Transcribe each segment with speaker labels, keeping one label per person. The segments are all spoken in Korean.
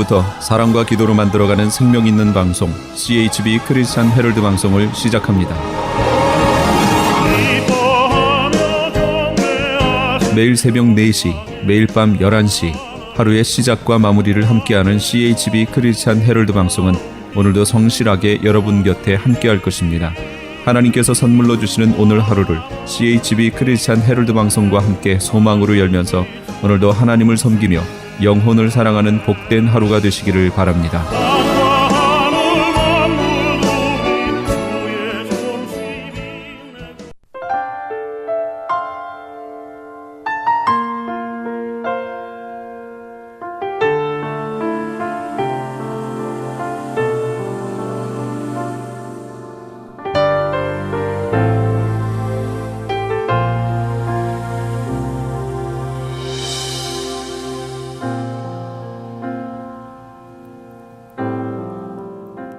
Speaker 1: 지금부터 사랑과 기도로 만들어가는 생명 있는 방송 CHB 크리스찬 헤럴드 방송을 시작합니다. 매일 새벽 4시, 매일 밤 11시 하루의 시작과 마무리를 함께하는 CHB 크리스찬 헤럴드 방송은 오늘도 성실하게 여러분 곁에 함께할 것입니다. 하나님께서 선물로 주시는 오늘 하루를 CHB 크리스찬 헤럴드 방송과 함께 소망으로 열면서 오늘도 하나님을 섬기며 영혼을 사랑하는 복된 하루가 되시기를 바랍니다.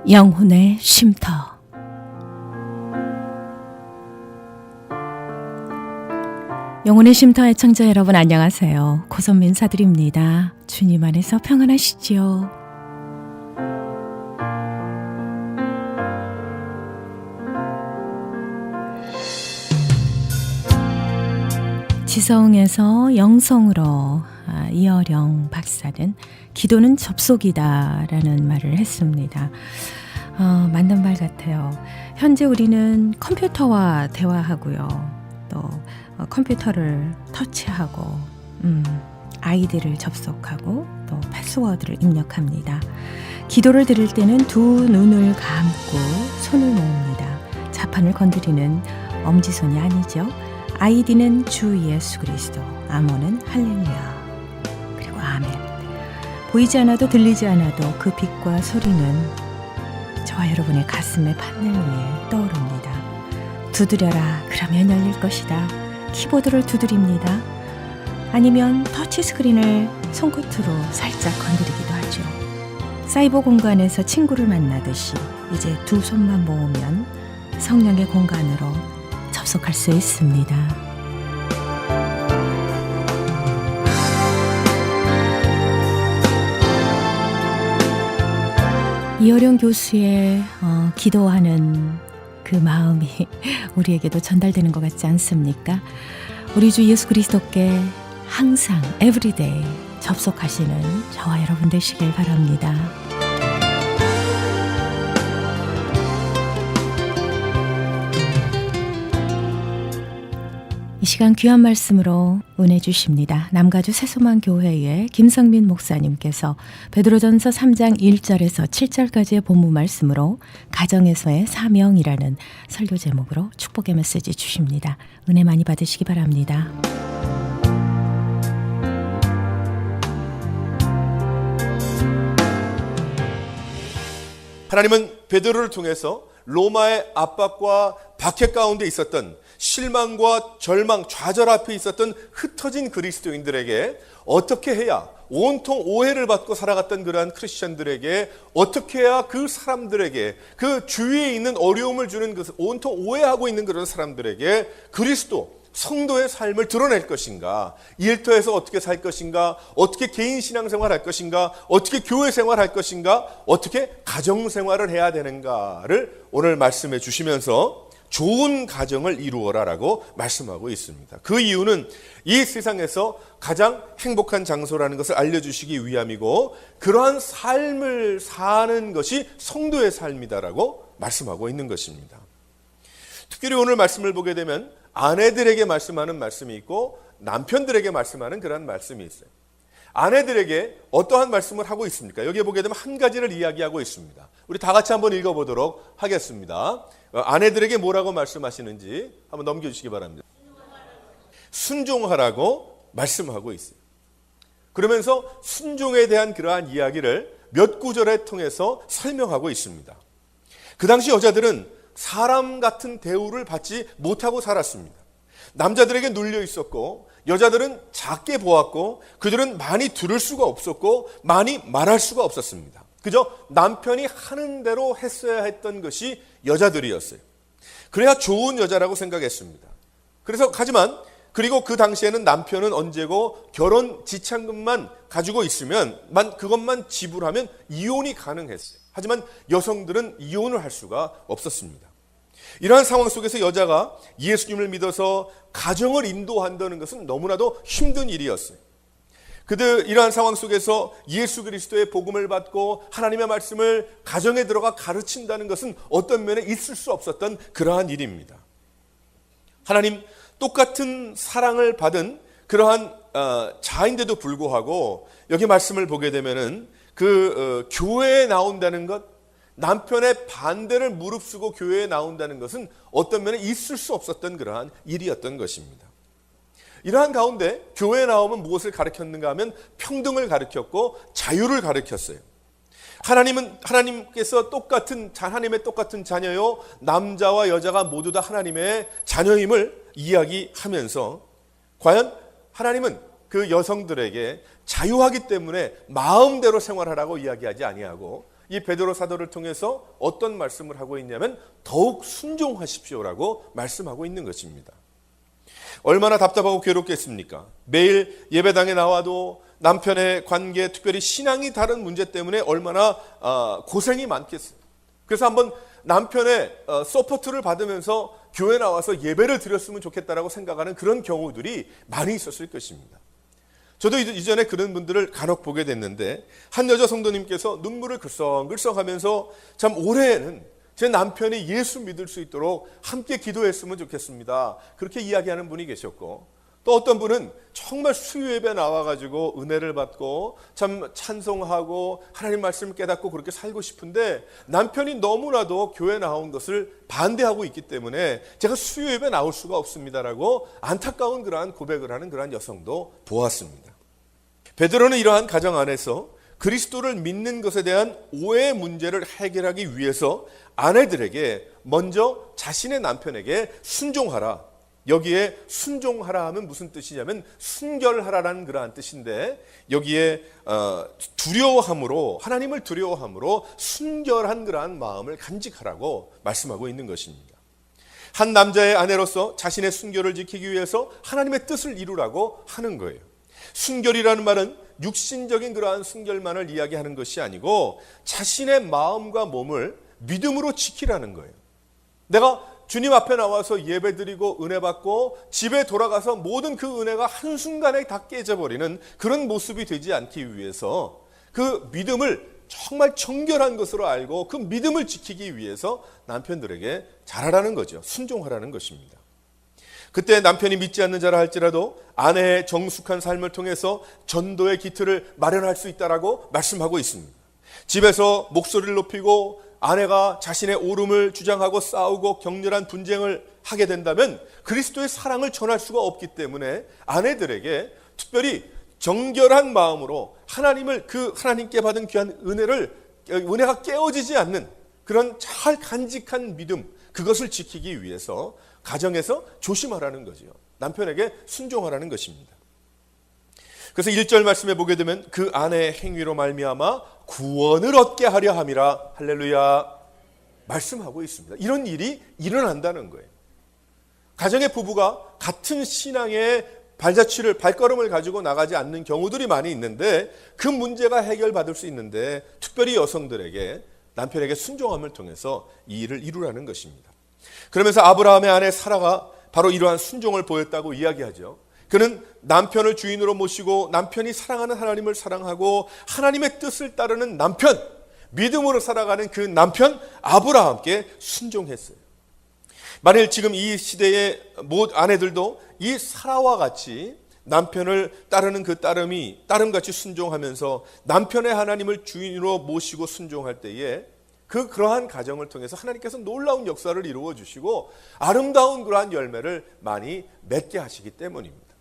Speaker 2: 영혼의 쉼터. 영혼의 쉼터 애청자 여러분 안녕하세요. 고선미 인사드립니다. 주님 안에서 평안하시지요? 지성에서 영성으로 이어령 박사는 기도는 접속이다라는 말을 했습니다. 맞는 말 같아요. 현재 우리는 컴퓨터와 대화하고요. 또 컴퓨터를 터치하고 아이디를 접속하고 또 패스워드를 입력합니다. 기도를 드릴 때는 두 눈을 감고 손을 모읍니다. 자판을 건드리는 엄지손이 아니죠. 아이디는 주 예수 그리스도, 암호는 할렐루야, 그리고 아멘. 보이지 않아도 들리지 않아도 그 빛과 소리는 저와 여러분의 가슴의 판넬 위에 떠오릅니다. 두드려라, 그러면 열릴 것이다. 키보드를 두드립니다. 아니면 터치스크린을 손끝으로 살짝 건드리기도 하죠. 사이버 공간에서 친구를 만나듯이 이제 두 손만 모으면 성령의 공간으로 접속할 수 있습니다. 이어령 교수의 기도하는 그 마음이 우리에게도 전달되는 것 같지 않습니까? 우리 주 예수 그리스도께 항상 에브리데이 접속하시는 저와 여러분 되시길 바랍니다. 이 시간 귀한 말씀으로 은혜 주십니다. 남가주 새소망교회의 김성민 목사님께서 베드로전서 3장 1절에서 7절까지의 본문 말씀으로 가정에서의 사명이라는 설교 제목으로 축복의 메시지 주십니다. 은혜 많이 받으시기 바랍니다.
Speaker 3: 하나님은 베드로를 통해서 로마의 압박과 박해 가운데 있었던 실망과 절망, 좌절 앞에 있었던 흩어진 그리스도인들에게 어떻게 해야 온통 오해를 받고 살아갔던 그러한 크리스천들에게 어떻게 해야 그 사람들에게 그 주위에 있는 어려움을 주는 그 온통 오해하고 있는 그런 사람들에게 그리스도, 성도의 삶을 드러낼 것인가, 일터에서 어떻게 살 것인가, 어떻게 개인 신앙생활 할 것인가, 어떻게 교회 생활할 것인가, 어떻게 가정생활을 해야 되는가를 오늘 말씀해 주시면서 좋은 가정을 이루어라라고 말씀하고 있습니다. 그 이유는 이 세상에서 가장 행복한 장소라는 것을 알려주시기 위함이고 그러한 삶을 사는 것이 성도의 삶이다라고 말씀하고 있는 것입니다. 특별히 오늘 말씀을 보게 되면 아내들에게 말씀하는 말씀이 있고 남편들에게 말씀하는 그런 말씀이 있어요. 아내들에게 어떠한 말씀을 하고 있습니까? 여기에 보게 되면 한 가지를 이야기하고 있습니다. 우리 다 같이 한번 읽어보도록 하겠습니다. 아내들에게 뭐라고 말씀하시는지 한번 넘겨주시기 바랍니다. 순종하라고 말씀하고 있어요. 그러면서 순종에 대한 그러한 이야기를 몇 구절에 통해서 설명하고 있습니다. 그 당시 여자들은 사람 같은 대우를 받지 못하고 살았습니다. 남자들에게 눌려 있었고 여자들은 작게 보았고 그들은 많이 들을 수가 없었고 많이 말할 수가 없었습니다. 그저 남편이 하는 대로 했어야 했던 것이 여자들이었어요. 그래야 좋은 여자라고 생각했습니다. 그리고 그 당시에는 남편은 언제고 결혼 지참금만 가지고 있으면 그것만 지불하면 이혼이 가능했어요. 하지만 여성들은 이혼을 할 수가 없었습니다. 이러한 상황 속에서 여자가 예수님을 믿어서 가정을 인도한다는 것은 너무나도 힘든 일이었어요. 이러한 상황 속에서 예수 그리스도의 복음을 받고 하나님의 말씀을 가정에 들어가 가르친다는 것은 어떤 면에 있을 수 없었던 그러한 일입니다. 하나님 똑같은 사랑을 받은 그러한 자인데도 불구하고 여기 말씀을 보게 되면은 교회에 나온다는 것, 남편의 반대를 무릅쓰고 교회에 나온다는 것은 어떤 면에 있을 수 없었던 그러한 일이었던 것입니다. 이러한 가운데 교회에 나오면 무엇을 가르쳤는가 하면 평등을 가르쳤고 자유를 가르쳤어요. 하나님께서 하나님의 똑같은 자녀요, 남자와 여자가 모두 다 하나님의 자녀임을 이야기하면서 과연 하나님은 그 여성들에게 자유하기 때문에 마음대로 생활하라고 이야기하지 아니하고 이 베드로 사도를 통해서 어떤 말씀을 하고 있냐면 더욱 순종하십시오라고 말씀하고 있는 것입니다. 얼마나 답답하고 괴롭겠습니까? 매일 예배당에 나와도 남편의 관계, 특별히 신앙이 다른 문제 때문에 얼마나 고생이 많겠어요. 그래서 한번 남편의 서포트를 받으면서 교회 나와서 예배를 드렸으면 좋겠다라고 생각하는 그런 경우들이 많이 있었을 것입니다. 저도 이전에 그런 분들을 간혹 보게 됐는데 한 여자 성도님께서 눈물을 글썽글썽하면서 참 올해에는 제 남편이 예수 믿을 수 있도록 함께 기도했으면 좋겠습니다. 그렇게 이야기하는 분이 계셨고, 또 어떤 분은 정말 수요 예배 나와가지고 은혜를 받고 참 찬송하고 하나님 말씀을 깨닫고 그렇게 살고 싶은데 남편이 너무나도 교회 나온 것을 반대하고 있기 때문에 제가 수요 예배 나올 수가 없습니다라고 안타까운 그러한 고백을 하는 그러한 여성도 보았습니다. 베드로는 이러한 가정 안에서 그리스도를 믿는 것에 대한 오해의 문제를 해결하기 위해서 아내들에게 먼저 자신의 남편에게 순종하라. 여기에 순종하라 하면 무슨 뜻이냐면 순결하라라는 그러한 뜻인데, 여기에 두려워함으로, 하나님을 두려워함으로 순결한 그러한 마음을 간직하라고 말씀하고 있는 것입니다. 한 남자의 아내로서 자신의 순결을 지키기 위해서 하나님의 뜻을 이루라고 하는 거예요. 순결이라는 말은 육신적인 그러한 순결만을 이야기하는 것이 아니고 자신의 마음과 몸을 믿음으로 지키라는 거예요. 내가 주님 앞에 나와서 예배드리고 은혜 받고 집에 돌아가서 모든 그 은혜가 한순간에 다 깨져버리는 그런 모습이 되지 않기 위해서 그 믿음을 정말 정결한 것으로 알고 그 믿음을 지키기 위해서 남편들에게 잘하라는 거죠. 순종하라는 것입니다. 그때 남편이 믿지 않는 자라 할지라도 아내의 정숙한 삶을 통해서 전도의 기틀을 마련할 수 있다라고 말씀하고 있습니다. 집에서 목소리를 높이고 아내가 자신의 옳음을 주장하고 싸우고 격렬한 분쟁을 하게 된다면 그리스도의 사랑을 전할 수가 없기 때문에 아내들에게 특별히 정결한 마음으로 하나님께 받은 귀한 은혜가 깨어지지 않는 그런 잘 간직한 믿음, 그것을 지키기 위해서 가정에서 조심하라는 거죠. 남편에게 순종하라는 것입니다. 그래서 1절 말씀에 보게 되면 그 아내의 행위로 말미암아 구원을 얻게 하려 함이라. 할렐루야. 말씀하고 있습니다. 이런 일이 일어난다는 거예요. 가정의 부부가 같은 신앙의 발걸음을 가지고 나가지 않는 경우들이 많이 있는데 그 문제가 해결받을 수 있는데 특별히 여성들에게 남편에게 순종함을 통해서 이 일을 이루라는 것입니다. 그러면서 아브라함의 아내 사라가 바로 이러한 순종을 보였다고 이야기하죠. 그는 남편을 주인으로 모시고 남편이 사랑하는 하나님을 사랑하고 하나님의 뜻을 따르는 남편, 믿음으로 살아가는 그 남편 아브라함께 순종했어요. 만일 지금 이 시대의 아내들도 이 사라와 같이 남편을 따르는 그 따름같이 순종하면서 남편의 하나님을 주인으로 모시고 순종할 때에 그러한 가정을 통해서 하나님께서 놀라운 역사를 이루어 주시고 아름다운 그러한 열매를 많이 맺게 하시기 때문입니다.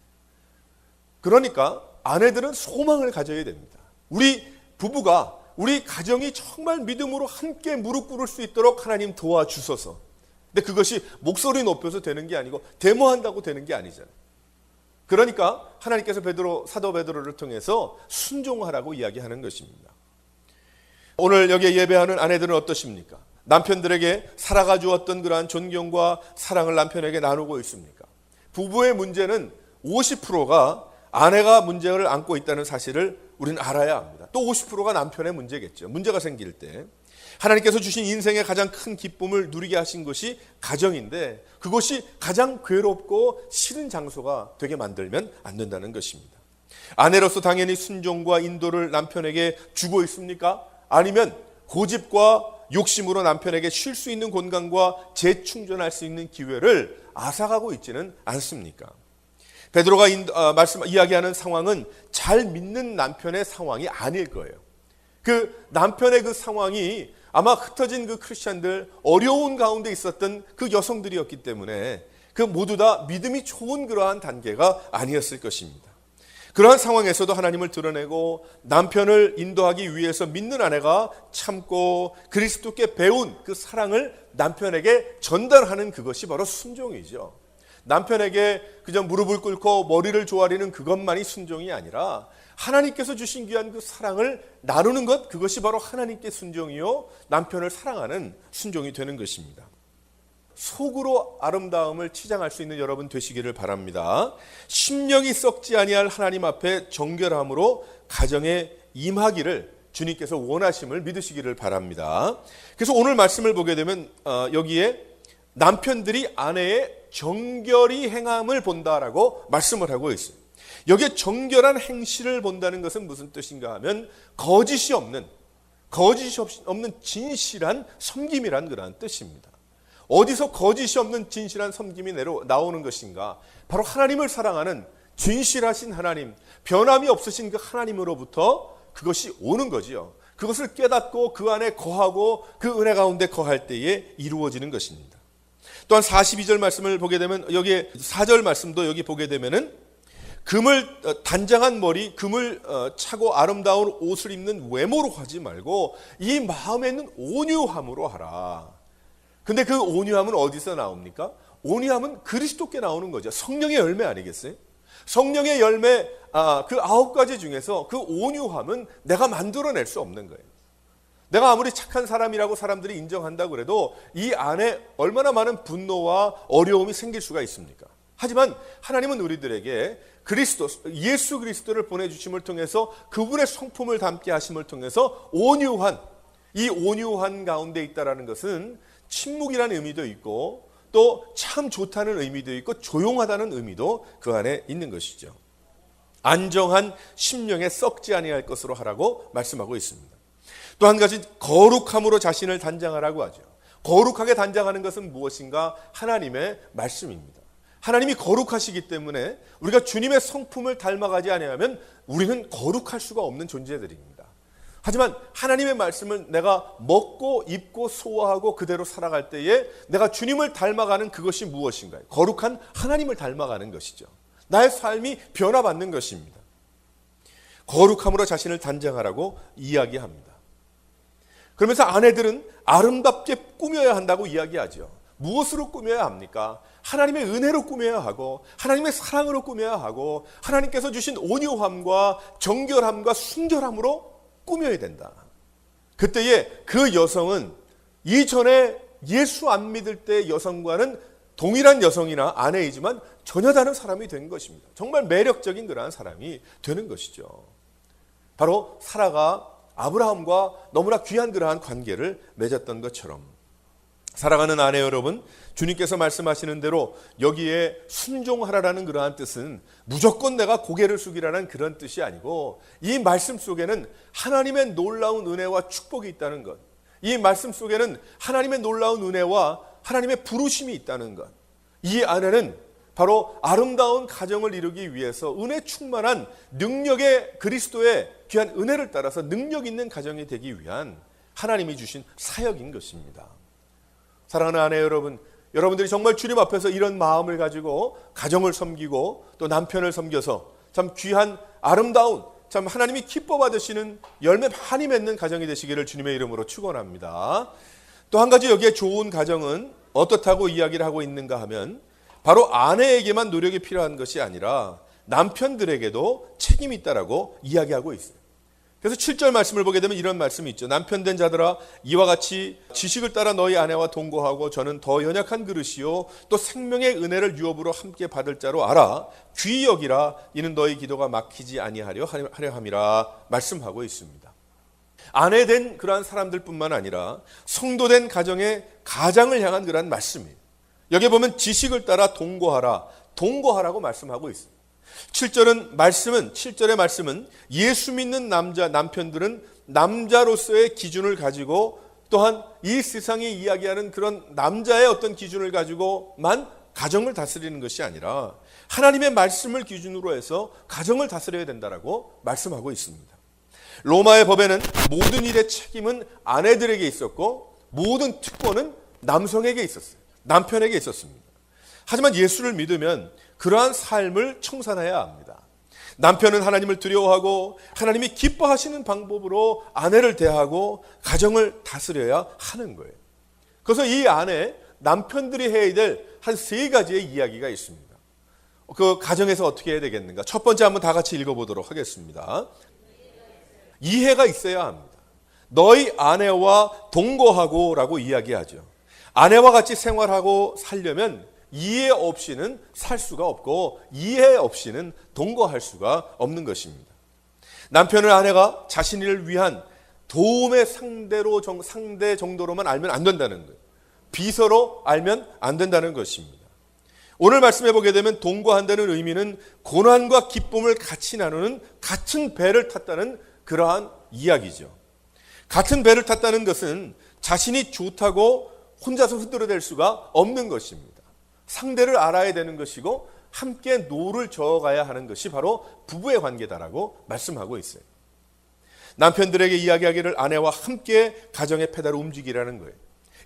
Speaker 3: 그러니까 아내들은 소망을 가져야 됩니다. 우리 부부가, 우리 가정이 정말 믿음으로 함께 무릎 꿇을 수 있도록 하나님 도와주소서. 근데 그것이 목소리 높여서 되는 게 아니고 데모한다고 되는 게 아니잖아요. 그러니까 하나님께서 사도 베드로를 통해서 순종하라고 이야기하는 것입니다. 오늘 여기에 예배하는 아내들은 어떠십니까? 남편들에게 사라가 주었던 그러한 존경과 사랑을 남편에게 나누고 있습니까? 부부의 문제는 50%가 아내가 문제를 안고 있다는 사실을 우리는 알아야 합니다. 또 50%가 남편의 문제겠죠. 문제가 생길 때 하나님께서 주신 인생의 가장 큰 기쁨을 누리게 하신 것이 가정인데 그것이 가장 괴롭고 싫은 장소가 되게 만들면 안 된다는 것입니다. 아내로서 당연히 순종과 인도를 남편에게 주고 있습니까? 아니면 고집과 욕심으로 남편에게 쉴 수 있는 공간과 재충전할 수 있는 기회를 앗아가고 있지는 않습니까? 베드로가 이야기하는 상황은 잘 믿는 남편의 상황이 아닐 거예요. 그 남편의 그 상황이 아마 흩어진 그 크리스찬들, 어려운 가운데 있었던 그 여성들이었기 때문에 그 모두 다 믿음이 좋은 그러한 단계가 아니었을 것입니다. 그러한 상황에서도 하나님을 드러내고 남편을 인도하기 위해서 믿는 아내가 참고 그리스도께 배운 그 사랑을 남편에게 전달하는 그것이 바로 순종이죠. 남편에게 그저 무릎을 꿇고 머리를 조아리는 그것만이 순종이 아니라 하나님께서 주신 귀한 그 사랑을 나누는 것, 그것이 바로 하나님께 순종이요 남편을 사랑하는 순종이 되는 것입니다. 속으로 아름다움을 치장할 수 있는 여러분 되시기를 바랍니다. 심령이 썩지 아니할 하나님 앞에 정결함으로 가정에 임하기를 주님께서 원하심을 믿으시기를 바랍니다. 그래서 오늘 말씀을 보게 되면 여기에 남편들이 아내의 정결히 행함을 본다라고 말씀을 하고 있어요. 여기에 정결한 행실을 본다는 것은 무슨 뜻인가 하면 거짓이 없는 진실한 섬김이란 그러한 뜻입니다. 어디서 거짓이 없는 진실한 섬김이 나오는 것인가? 바로 하나님을 사랑하는 진실하신 하나님, 변함이 없으신 그 하나님으로부터 그것이 오는 거지요. 그것을 깨닫고 그 안에 거하고 그 은혜 가운데 거할 때에 이루어지는 것입니다. 또한 42절 말씀을 보게 되면 여기에 4절 말씀도 여기 보게 되면은 단장한 머리, 금을 차고 아름다운 옷을 입는 외모로 하지 말고 이 마음에 있는 온유함으로 하라. 근데 그 온유함은 어디서 나옵니까? 온유함은 그리스도께 나오는 거죠. 성령의 열매 아니겠어요? 성령의 열매 그 9가지 중에서 그 온유함은 내가 만들어낼 수 없는 거예요. 내가 아무리 착한 사람이라고 사람들이 인정한다고 해도 이 안에 얼마나 많은 분노와 어려움이 생길 수가 있습니까? 하지만 하나님은 우리들에게 예수 그리스도를 보내주심을 통해서 그분의 성품을 담게 하심을 통해서 이 온유한 가운데 있다라는 것은 침묵이라는 의미도 있고 또 참 좋다는 의미도 있고 조용하다는 의미도 그 안에 있는 것이죠. 안정한 심령에 썩지 아니할 것으로 하라고 말씀하고 있습니다. 또 한 가지 거룩함으로 자신을 단장하라고 하죠. 거룩하게 단장하는 것은 무엇인가? 하나님의 말씀입니다. 하나님이 거룩하시기 때문에 우리가 주님의 성품을 닮아가지 아니하면 우리는 거룩할 수가 없는 존재들입니다. 하지만 하나님의 말씀을 내가 먹고 입고 소화하고 그대로 살아갈 때에 내가 주님을 닮아가는 그것이 무엇인가요? 거룩한 하나님을 닮아가는 것이죠. 나의 삶이 변화받는 것입니다. 거룩함으로 자신을 단장하라고 이야기합니다. 그러면서 아내들은 아름답게 꾸며야 한다고 이야기하죠. 무엇으로 꾸며야 합니까? 하나님의 은혜로 꾸며야 하고 하나님의 사랑으로 꾸며야 하고 하나님께서 주신 온유함과 정결함과 순결함으로 꾸며야 된다. 그때에 그 여성은 이전에 예수 안 믿을 때 여성과는 동일한 여성이나 아내이지만 전혀 다른 사람이 된 것입니다. 정말 매력적인 그러한 사람이 되는 것이죠. 바로 사라가 아브라함과 너무나 귀한 그러한 관계를 맺었던 것처럼 사랑하는 아내 여러분, 주님께서 말씀하시는 대로 여기에 순종하라라는 그러한 뜻은 무조건 내가 고개를 숙이라는 그런 뜻이 아니고 이 말씀 속에는 하나님의 놀라운 은혜와 축복이 있다는 것, 이 말씀 속에는 하나님의 놀라운 은혜와 하나님의 부르심이 있다는 것, 이 안에는 바로 아름다운 가정을 이루기 위해서 은혜 충만한 능력의 그리스도의 귀한 은혜를 따라서 능력 있는 가정이 되기 위한 하나님이 주신 사역인 것입니다. 사랑하는 아내 여러분, 여러분들이 정말 주님 앞에서 이런 마음을 가지고 가정을 섬기고 또 남편을 섬겨서 참 귀한 아름다운 참 하나님이 기뻐 받으시는 열매 많이 맺는 가정이 되시기를 주님의 이름으로 축원합니다. 또 한 가지 여기에 좋은 가정은 어떻다고 이야기를 하고 있는가 하면 바로 아내에게만 노력이 필요한 것이 아니라 남편들에게도 책임이 있다라고 이야기하고 있어요. 그래서 7절 말씀을 보게 되면 이런 말씀이 있죠. 남편 된 자들아 이와 같이 지식을 따라 너희 아내와 동거하고 저는 더 연약한 그릇이요 또 생명의 은혜를 유업으로 함께 받을 자로 알아 귀히 여기라 이는 너희 기도가 막히지 아니하려 함이라 말씀하고 있습니다. 아내 된 그러한 사람들뿐만 아니라 성도된 가정의 가장을 향한 그러한 말씀이에요. 여기 보면 지식을 따라 동거하라고 말씀하고 있습니다. 7절의 말씀은 예수 믿는 남편들은 남자로서의 기준을 가지고 또한 이 세상이 이야기하는 그런 남자의 어떤 기준을 가지고만 가정을 다스리는 것이 아니라 하나님의 말씀을 기준으로 해서 가정을 다스려야 된다라고 말씀하고 있습니다. 로마의 법에는 모든 일의 책임은 아내들에게 있었고 모든 특권은 남성에게 있었어요. 남편에게 있었습니다. 하지만 예수를 믿으면 그러한 삶을 청산해야 합니다. 남편은 하나님을 두려워하고 하나님이 기뻐하시는 방법으로 아내를 대하고 가정을 다스려야 하는 거예요. 그래서 이 안에 남편들이 해야 될 한 3가지의 이야기가 있습니다. 그 가정에서 어떻게 해야 되겠는가? 첫 번째 한번 다 같이 읽어보도록 하겠습니다. 이해가 있어야 합니다. 너희 아내와 동거하고 라고 이야기하죠. 아내와 같이 생활하고 살려면 이해 없이는 살 수가 없고 이해 없이는 동거할 수가 없는 것입니다. 남편을 아내가 자신을 위한 도움의 상대 정도로만 알면 안 된다는 거예요. 비서로 알면 안 된다는 것입니다. 오늘 말씀해 보게 되면 동거한다는 의미는 고난과 기쁨을 같이 나누는 같은 배를 탔다는 그러한 이야기죠. 같은 배를 탔다는 것은 자신이 좋다고 혼자서 흔들어댈 수가 없는 것입니다. 상대를 알아야 되는 것이고 함께 노를 저어가야 하는 것이 바로 부부의 관계다라고 말씀하고 있어요. 남편들에게 이야기하기를 아내와 함께 가정의 페달을 움직이라는 거예요.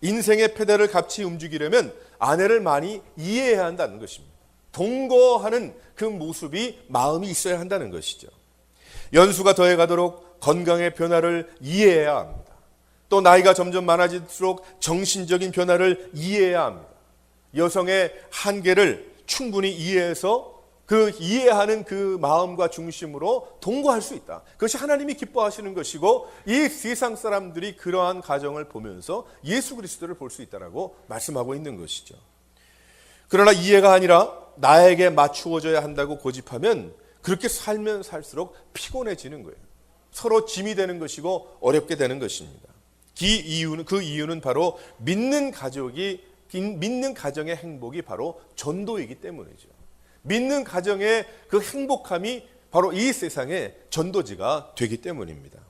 Speaker 3: 인생의 페달을 같이 움직이려면 아내를 많이 이해해야 한다는 것입니다. 동거하는 그 모습이 마음이 있어야 한다는 것이죠. 연수가 더해가도록 건강의 변화를 이해해야 합니다. 또 나이가 점점 많아질수록 정신적인 변화를 이해해야 합니다. 여성의 한계를 충분히 이해해서 그 이해하는 그 마음과 중심으로 동거할 수 있다. 그것이 하나님이 기뻐하시는 것이고 이 세상 사람들이 그러한 가정을 보면서 예수 그리스도를 볼 수 있다라고 말씀하고 있는 것이죠. 그러나 이해가 아니라 나에게 맞추어져야 한다고 고집하면 그렇게 살면 살수록 피곤해지는 거예요. 서로 짐이 되는 것이고 어렵게 되는 것입니다. 그 이유는 바로 믿는 가정의 행복이 바로 전도이기 때문이죠. 믿는 가정의 그 행복함이 바로 이 세상의 전도지가 되기 때문입니다.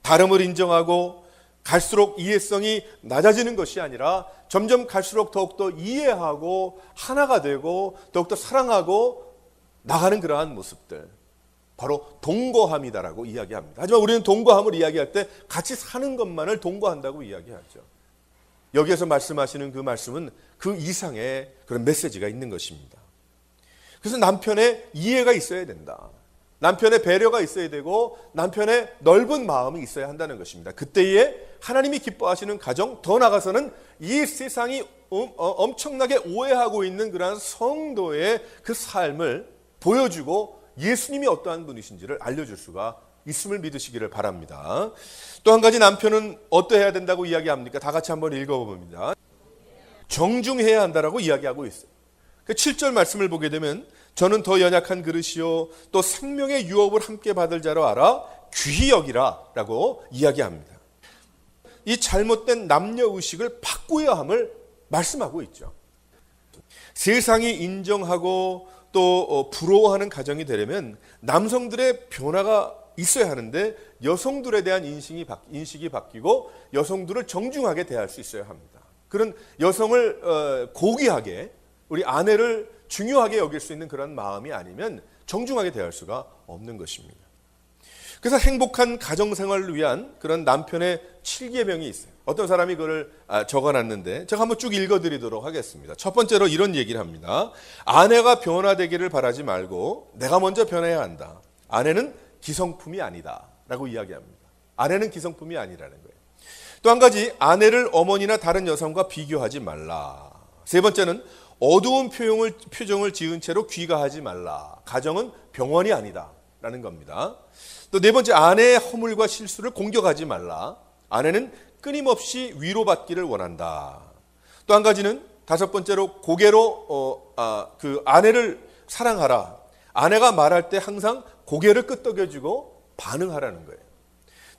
Speaker 3: 다름을 인정하고 갈수록 이해성이 낮아지는 것이 아니라 점점 갈수록 더욱더 이해하고 하나가 되고 더욱더 사랑하고 나가는 그러한 모습들, 바로 동거함이다라고 이야기합니다. 하지만 우리는 동거함을 이야기할 때 같이 사는 것만을 동거한다고 이야기하죠. 여기에서 말씀하시는 그 말씀은 그 이상의 그런 메시지가 있는 것입니다. 그래서 남편의 이해가 있어야 된다. 남편의 배려가 있어야 되고 남편의 넓은 마음이 있어야 한다는 것입니다. 그때에 하나님이 기뻐하시는 가정, 더 나아가서는 이 세상이 엄청나게 오해하고 있는 그러한 성도의 그 삶을 보여주고 예수님이 어떠한 분이신지를 알려줄 수가 있음을 믿으시기를 바랍니다. 또 한 가지 남편은 어떠해야 된다고 이야기합니까? 다 같이 한번 읽어봅니다. 정중해야 한다라고 이야기하고 있어요. 그 7절 말씀을 보게 되면 저는 더 연약한 그릇이요 또 생명의 유업을 함께 받을 자로 알아 귀히 여기라 라고 이야기합니다. 이 잘못된 남녀의식을 바꾸어야 함을 말씀하고 있죠. 세상이 인정하고 또 부러워하는 가정이 되려면 남성들의 변화가 있어야 하는데 여성들에 대한 인식이 바뀌고 여성들을 정중하게 대할 수 있어야 합니다. 그런 여성을 고귀하게 우리 아내를 중요하게 여길 수 있는 그런 마음이 아니면 정중하게 대할 수가 없는 것입니다. 그래서 행복한 가정생활을 위한 그런 남편의 7계명이 있어요. 어떤 사람이 그걸 적어놨는데 제가 한번 쭉 읽어드리도록 하겠습니다. 첫 번째로 이런 얘기를 합니다. 아내가 변화되기를 바라지 말고 내가 먼저 변해야 한다. 아내는 기성품이 아니다 라고 이야기합니다. 아내는 기성품이 아니라는 거예요. 또 한 가지, 아내를 어머니나 다른 여성과 비교하지 말라. 세 번째는 어두운 표정을 지은 채로 귀가하지 말라. 가정은 병원이 아니다 라는 겁니다. 또 네 번째, 아내의 허물과 실수를 공격하지 말라. 아내는 끊임없이 위로받기를 원한다. 또 한 가지는 다섯 번째로 고개로 그 아내를 사랑하라. 아내가 말할 때 항상 고개를 끄덕여주고 반응하라는 거예요.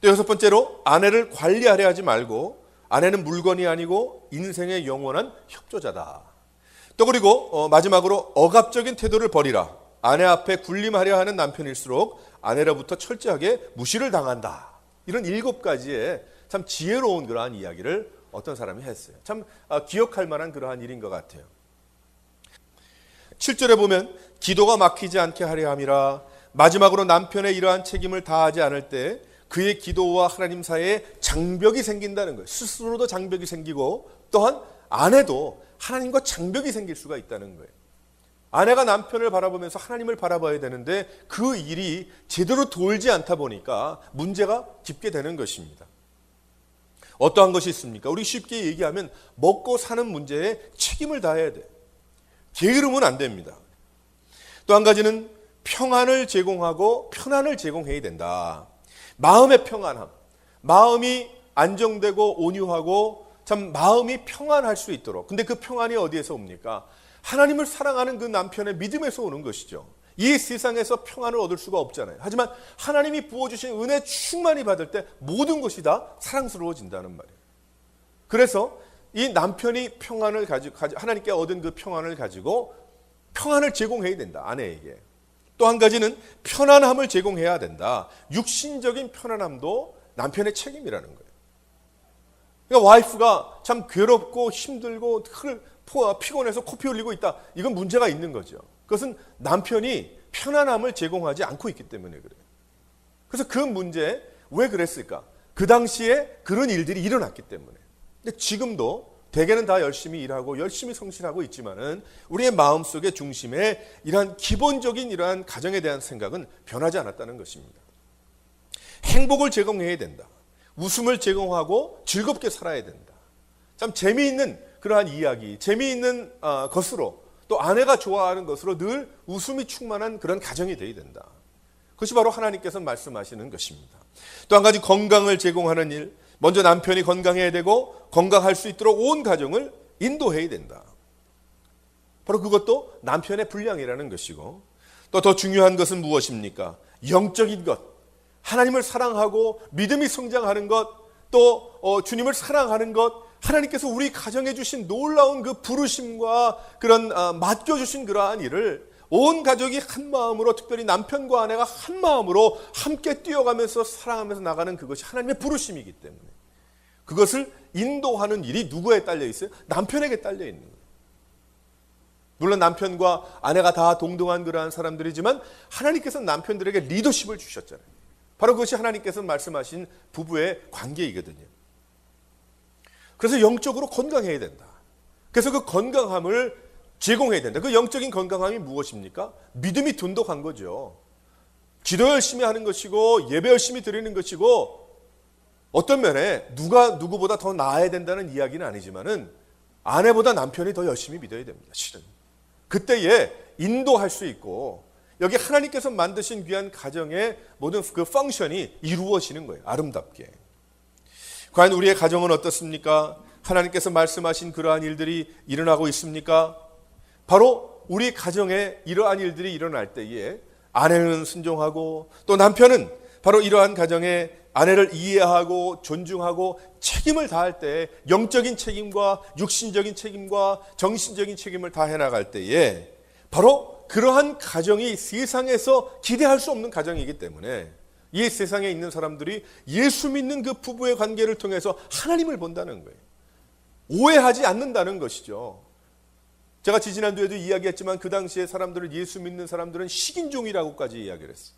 Speaker 3: 또 여섯 번째로 아내를 관리하려 하지 말고 아내는 물건이 아니고 인생의 영원한 협조자다. 또 그리고 마지막으로 억압적인 태도를 버리라. 아내 앞에 군림하려 하는 남편일수록 아내로부터 철저하게 무시를 당한다. 이런 7가지의 참 지혜로운 그러한 이야기를 어떤 사람이 했어요. 참 기억할 만한 그러한 일인 것 같아요. 7절에 보면 기도가 막히지 않게 하려 함이라. 마지막으로 남편의 이러한 책임을 다하지 않을 때 그의 기도와 하나님 사이에 장벽이 생긴다는 거예요. 스스로도 장벽이 생기고 또한 아내도 하나님과 장벽이 생길 수가 있다는 거예요. 아내가 남편을 바라보면서 하나님을 바라봐야 되는데 그 일이 제대로 돌지 않다 보니까 문제가 깊게 되는 것입니다. 어떠한 것이 있습니까? 우리 쉽게 얘기하면 먹고 사는 문제에 책임을 다해야 돼요. 게으르면 안 됩니다. 또 한 가지는 평안을 제공하고 편안을 제공해야 된다. 마음의 평안함, 마음이 안정되고 온유하고 참 마음이 평안할 수 있도록. 근데 그 평안이 어디에서 옵니까? 하나님을 사랑하는 그 남편의 믿음에서 오는 것이죠. 이 세상에서 평안을 얻을 수가 없잖아요. 하지만 하나님이 부어주신 은혜 충만히 받을 때 모든 것이 다 사랑스러워진다는 말이에요. 그래서 이 남편이 평안을 가지고 하나님께 얻은 그 평안을 가지고 평안을 제공해야 된다. 아내에게. 또 한 가지는 편안함을 제공해야 된다. 육신적인 편안함도 남편의 책임이라는 거예요. 그러니까 와이프가 참 괴롭고 힘들고 피곤해서 코피 흘리고 있다. 이건 문제가 있는 거죠. 그것은 남편이 편안함을 제공하지 않고 있기 때문에 그래요. 그래서 그 문제 왜 그랬을까? 그 당시에 그런 일들이 일어났기 때문에. 근데 지금도 대개는 다 열심히 일하고 열심히 성실하고 있지만은 우리의 마음속의 중심에 이러한 기본적인 이러한 가정에 대한 생각은 변하지 않았다는 것입니다. 행복을 제공해야 된다. 웃음을 제공하고 즐겁게 살아야 된다. 참 재미있는 그러한 이야기, 재미있는 것으로 또 아내가 좋아하는 것으로 늘 웃음이 충만한 그런 가정이 되어야 된다. 그것이 바로 하나님께서 말씀하시는 것입니다. 또 한 가지 건강을 제공하는 일, 먼저 남편이 건강해야 되고 건강할 수 있도록 온 가정을 인도해야 된다. 바로 그것도 남편의 분량이라는 것이고 또 더 중요한 것은 무엇입니까? 영적인 것, 하나님을 사랑하고 믿음이 성장하는 것, 또 주님을 사랑하는 것, 하나님께서 우리 가정에 주신 놀라운 그 부르심과 그런 맡겨주신 그러한 일을 온 가족이 한 마음으로, 특별히 남편과 아내가 한 마음으로 함께 뛰어가면서 사랑하면서 나가는 그것이 하나님의 부르심이기 때문에 그것을 인도하는 일이 누구에 딸려 있어요? 남편에게 딸려 있는 거예요. 물론 남편과 아내가 다 동등한 그러한 사람들이지만 하나님께서는 남편들에게 리더십을 주셨잖아요. 바로 그것이 하나님께서 말씀하신 부부의 관계이거든요. 그래서 영적으로 건강해야 된다. 그래서 그 건강함을 제공해야 된다. 그 영적인 건강함이 무엇입니까? 믿음이 돈독한 거죠. 기도 열심히 하는 것이고 예배 열심히 드리는 것이고 어떤 면에 누가 누구보다 더 나아야 된다는 이야기는 아니지만은 아내보다 남편이 더 열심히 믿어야 됩니다. 실은. 그때에 인도할 수 있고 여기 하나님께서 만드신 귀한 가정의 모든 그 펑션이 이루어지는 거예요. 아름답게. 과연 우리의 가정은 어떻습니까? 하나님께서 말씀하신 그러한 일들이 일어나고 있습니까? 바로 우리 가정에 이러한 일들이 일어날 때에 아내는 순종하고 또 남편은 바로 이러한 가정에 아내를 이해하고 존중하고 책임을 다할 때 영적인 책임과 육신적인 책임과 정신적인 책임을 다해 나갈 때에 바로 그러한 가정이 세상에서 기대할 수 없는 가정이기 때문에 이 세상에 있는 사람들이 예수 믿는 그 부부의 관계를 통해서 하나님을 본다는 거예요. 오해하지 않는다는 것이죠. 제가 지지난주에도 이야기했지만 그 당시에 사람들을 예수 믿는 사람들은 식인종이라고까지 이야기를 했어요.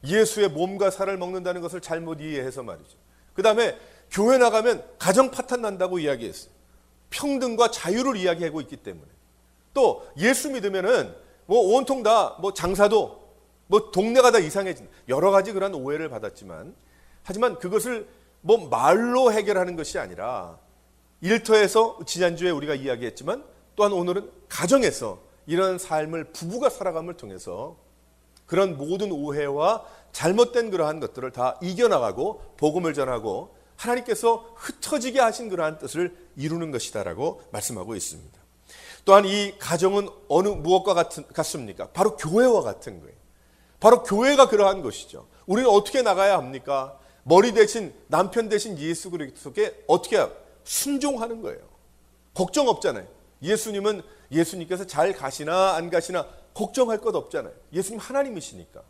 Speaker 3: 예수의 몸과 살을 먹는다는 것을 잘못 이해해서 말이죠. 그 다음에 교회 나가면 가정 파탄 난다고 이야기했어요. 평등과 자유를 이야기하고 있기 때문에. 또 예수 믿으면은 뭐 온통 다 뭐 장사도 뭐 동네가 다 이상해진 여러 가지 그런 오해를 받았지만 하지만 그것을 뭐 말로 해결하는 것이 아니라 일터에서 지난주에 우리가 이야기했지만 또한 오늘은 가정에서 이런 삶을 부부가 살아감을 통해서 그런 모든 오해와 잘못된 그러한 것들을 다 이겨나가고 복음을 전하고 하나님께서 흩어지게 하신 그러한 뜻을 이루는 것이다라고 말씀하고 있습니다. 또한 이 가정은 어느 무엇과 같습니까? 바로 교회와 같은 거예요. 바로 교회가 그러한 것이죠. 우리는 어떻게 나가야 합니까? 머리 대신 남편 대신 예수 그리스도께 어떻게 순종하는 거예요. 걱정 없잖아요. 예수님께서 잘 가시나 안 가시나 걱정할 것 없잖아요. 예수님 하나님이시니까.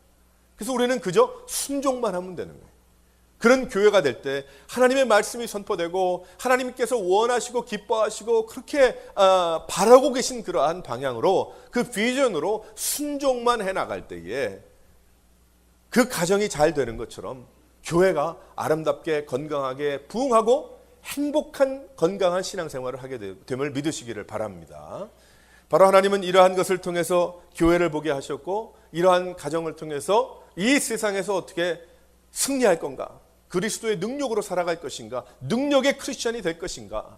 Speaker 3: 그래서 우리는 그저 순종만 하면 되는 거예요. 그런 교회가 될 때 하나님의 말씀이 선포되고 하나님께서 원하시고 기뻐하시고 그렇게 바라고 계신 그러한 방향으로 그 비전으로 순종만 해나갈 때에 그 가정이 잘 되는 것처럼 교회가 아름답게 건강하게 부흥하고 행복한 건강한 신앙생활을 하게 됨을 믿으시기를 바랍니다. 바로 하나님은 이러한 것을 통해서 교회를 보게 하셨고 이러한 가정을 통해서 이 세상에서 어떻게 승리할 건가, 그리스도의 능력으로 살아갈 것인가, 능력의 크리스천이 될 것인가,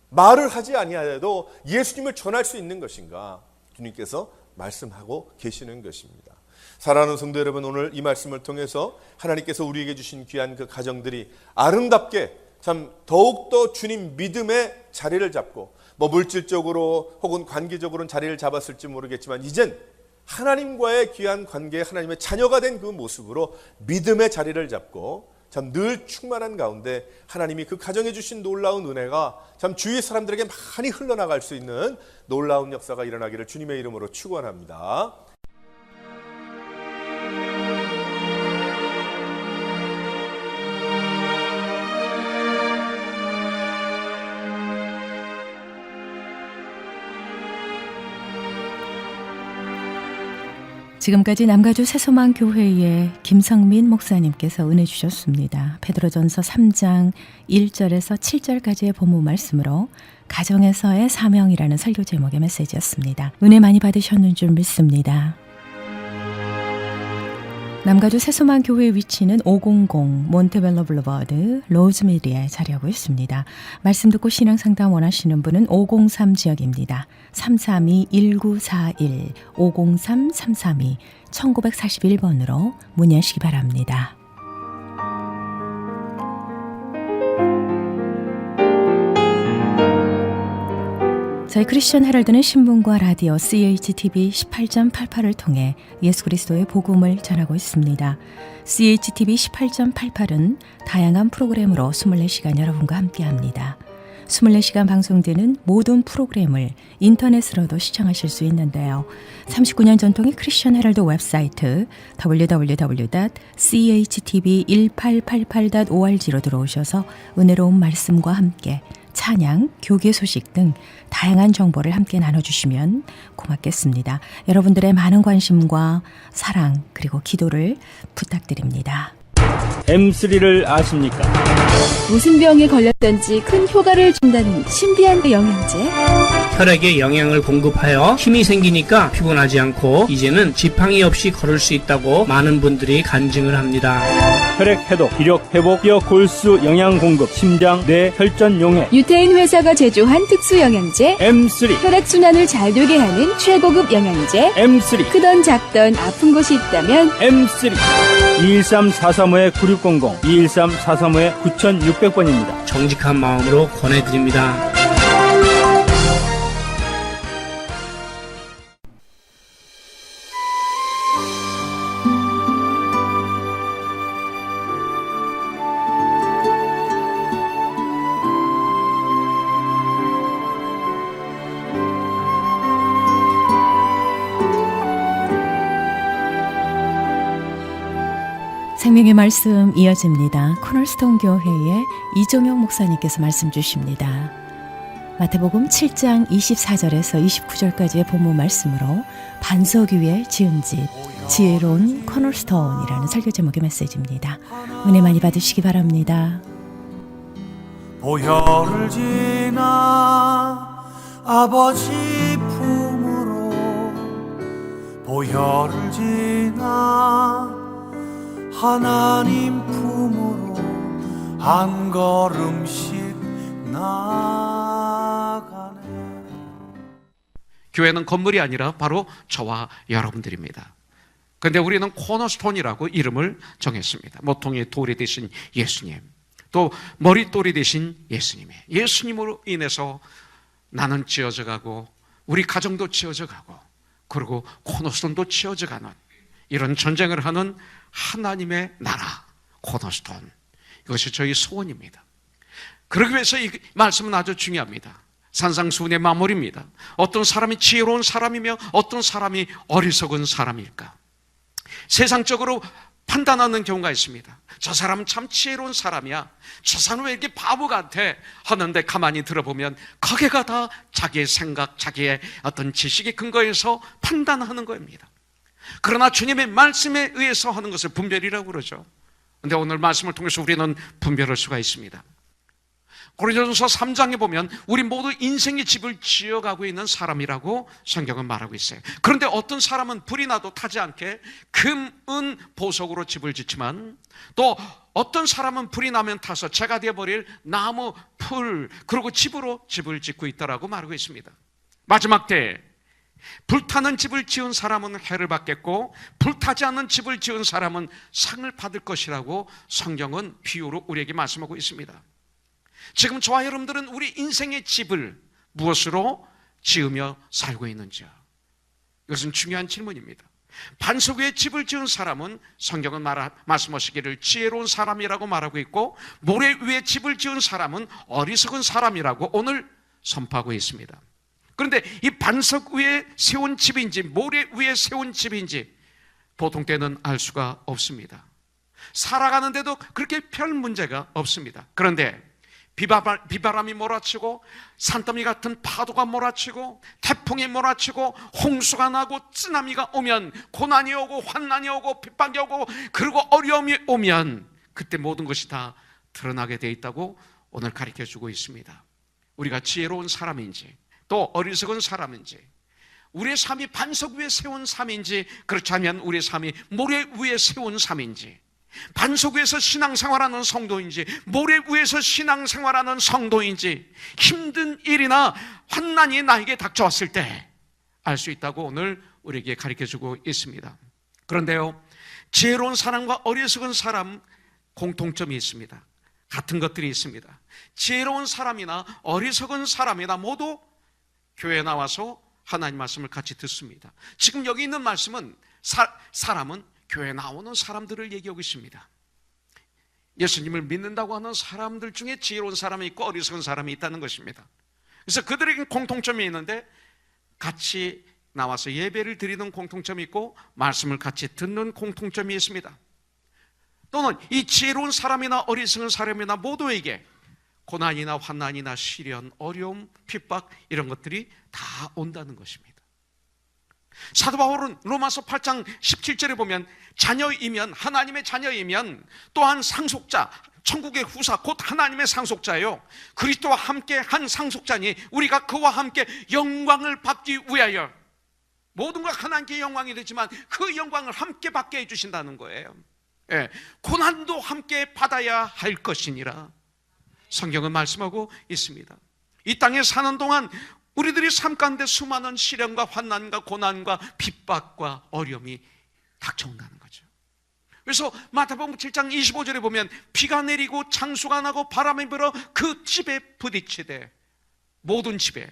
Speaker 3: 말을 하지 아니하여도 예수님을 전할 수 있는 것인가, 주님께서 말씀하고 계시는 것입니다. 사랑하는 성도 여러분, 오늘 이 말씀을 통해서 하나님께서 우리에게 주신 귀한 그 가정들이 아름답게 참 더욱더 주님 믿음의 자리를 잡고 물질적으로 혹은 관계적으로는 자리를 잡았을지 모르겠지만 이젠 하나님과의 귀한 관계, 하나님의 자녀가 된 그 모습으로 믿음의 자리를 잡고 참 늘 충만한 가운데 하나님이 그 가정에 주신 놀라운 은혜가 참 주위 사람들에게 많이 흘러나갈 수 있는 놀라운 역사가 일어나기를 주님의 이름으로 축원합니다.
Speaker 2: 지금까지 남가주 새소망 교회의 김성민 목사님께서 은혜 주셨습니다. 베드로전서 3장 1절에서 7절까지의 본문 말씀으로 가정에서의 사명이라는 설교 제목의 메시지였습니다. 은혜 많이 받으셨는 줄 믿습니다. 남가주 새소망 교회의 위치는 500 몬테벨로 블루버드 로즈메리에 자리하고 있습니다. 말씀 듣고 신앙 상담 원하시는 분은 503 지역입니다. 332-1941 503-332-1941번으로 문의하시기 바랍니다. 저희 크리스천 헤럴드는 신문과 라디오 CHTV 18.88을 통해 예수 그리스도의 복음을 전하고 있습니다. CHTV 18.88은 다양한 프로그램으로 24시간 여러분과 함께합니다. 24시간 방송되는 모든 프로그램을 인터넷으로도 시청하실 수 있는데요. 39년 전통의 크리스천 헤럴드 웹사이트 www.chtv1888.org로 들어오셔서 은혜로운 말씀과 함께 찬양, 교계 소식 등 다양한 정보를 함께 나눠주시면 고맙겠습니다. 여러분들의 많은 관심과 사랑 그리고 기도를 부탁드립니다.
Speaker 4: M3를 아십니까?
Speaker 5: 무슨 병에 걸렸던지 큰 효과를 준다는 신비한 영양제.
Speaker 6: 혈액에 영양을 공급하여 힘이 생기니까 피곤하지 않고 이제는 지팡이 없이 걸을 수 있다고 많은 분들이 간증을 합니다.
Speaker 4: 혈액 해독, 기력 회복, 뼈 골수 영양 공급, 심장, 뇌, 혈전 용해.
Speaker 5: 유태인 회사가 제조한 특수 영양제.
Speaker 4: M3.
Speaker 5: 혈액 순환을 잘 되게 하는 최고급 영양제.
Speaker 4: M3.
Speaker 5: 크던 작던 아픈 곳이 있다면
Speaker 4: M3. 213-435-9600, 213-435-9600번입니다.
Speaker 6: 정직한 마음으로 권해드립니다.
Speaker 2: 생명의 말씀 이어집니다. 코널스톤 교회의 이종영 목사님께서 말씀 주십니다. 마태복음 7장 24절에서 29절까지의 본문 말씀으로 반석 위에 지은 집, 지혜로운 코널스톤이라는 설교 제목의 메시지입니다. 은혜 많이 받으시기 바랍니다.
Speaker 7: 보혈을 지나 아버지 품으로 보혈을 지나 하나님 품으로 한 걸음씩 나아가네.
Speaker 8: 교회는 건물이 아니라 바로 저와 여러분들입니다. 그런데 우리는 코너스톤이라고 이름을 정했습니다. 모퉁이의 돌이 되신 예수님, 또 머릿돌이 되신 예수님의 예수님으로 인해서 나는 지어져 가고 우리 가정도 지어져 가고 그리고 코너스톤도 지어져 가는 이런 전쟁을 하는 하나님의 나라 코너스톤, 이것이 저희 소원입니다. 그러기 위해서 이 말씀은 아주 중요합니다. 산상수훈의 마무리입니다. 어떤 사람이 지혜로운 사람이며 어떤 사람이 어리석은 사람일까? 세상적으로 판단하는 경우가 있습니다. 저 사람은 참 지혜로운 사람이야, 저 사람은 왜 이렇게 바보 같아 하는데 가만히 들어보면 거기가 다 자기의 생각, 자기의 어떤 지식에 근거해서 판단하는 겁니다. 그러나 주님의 말씀에 의해서 하는 것을 분별이라고 그러죠. 그런데 오늘 말씀을 통해서 우리는 분별할 수가 있습니다. 고린도전서 3장에 보면 우리 모두 인생의 집을 지어가고 있는 사람이라고 성경은 말하고 있어요. 그런데 어떤 사람은 불이 나도 타지 않게 금, 은, 보석으로 집을 짓지만 또 어떤 사람은 불이 나면 타서 재가 되어버릴 나무, 풀, 그리고 집으로 집을 짓고 있다라고 말하고 있습니다. 마지막 때에 불타는 집을 지은 사람은 해를 받겠고 불타지 않는 집을 지은 사람은 상을 받을 것이라고 성경은 비유로 우리에게 말씀하고 있습니다. 지금 저와 여러분들은 우리 인생의 집을 무엇으로 지으며 살고 있는지요? 이것은 중요한 질문입니다. 반석 위에 집을 지은 사람은 성경은 말씀하시기를 지혜로운 사람이라고 말하고 있고 모래 위에 집을 지은 사람은 어리석은 사람이라고 오늘 선포하고 있습니다. 그런데 이 반석 위에 세운 집인지 모래 위에 세운 집인지 보통 때는 알 수가 없습니다. 살아가는데도 그렇게 별 문제가 없습니다. 그런데 비바람이 몰아치고 산더미 같은 파도가 몰아치고 태풍이 몰아치고 홍수가 나고 쓰나미가 오면 고난이 오고 환난이 오고 핍박이 오고 그리고 어려움이 오면 그때 모든 것이 다 드러나게 돼 있다고 오늘 가르쳐주고 있습니다. 우리가 지혜로운 사람인지 또 어리석은 사람인지 우리의 삶이 반석 위에 세운 삶인지 그렇지 않으면 우리의 삶이 모래 위에 세운 삶인지 반석 위에서 신앙생활하는 성도인지 모래 위에서 신앙생활하는 성도인지 힘든 일이나 환난이 나에게 닥쳐왔을 때 알 수 있다고 오늘 우리에게 가르쳐주고 있습니다. 그런데요, 지혜로운 사람과 어리석은 사람 공통점이 있습니다. 같은 것들이 있습니다. 지혜로운 사람이나 어리석은 사람이나 모두 교회에 나와서 하나님 말씀을 같이 듣습니다. 지금 여기 있는 말씀은 사람은 교회에 나오는 사람들을 얘기하고 있습니다. 예수님을 믿는다고 하는 사람들 중에 지혜로운 사람이 있고 어리석은 사람이 있다는 것입니다. 그래서 그들에게 공통점이 있는데 같이 나와서 예배를 드리는 공통점이 있고 말씀을 같이 듣는 공통점이 있습니다. 또는 이 지혜로운 사람이나 어리석은 사람이나 모두에게 고난이나 환난이나 시련, 어려움, 핍박 이런 것들이 다 온다는 것입니다. 사도 바울은 로마서 8장 17절에 보면 자녀이면 하나님의 자녀이면 또한 상속자, 천국의 후사 곧 하나님의 상속자예요. 그리스도와 함께 한 상속자니 우리가 그와 함께 영광을 받기 위하여 모든 것 하나님께 영광이 되지만 그 영광을 함께 받게 해주신다는 거예요. 예, 고난도 함께 받아야 할 것이니라 성경은 말씀하고 있습니다. 이 땅에 사는 동안 우리들이 삶 가운데 수많은 시련과 환난과 고난과 핍박과 어려움이 닥쳐온다는 거죠. 그래서 마태복음 7장 25절에 보면 비가 내리고 창수가 나고 바람이 불어 그 집에 부딪히되 모든 집에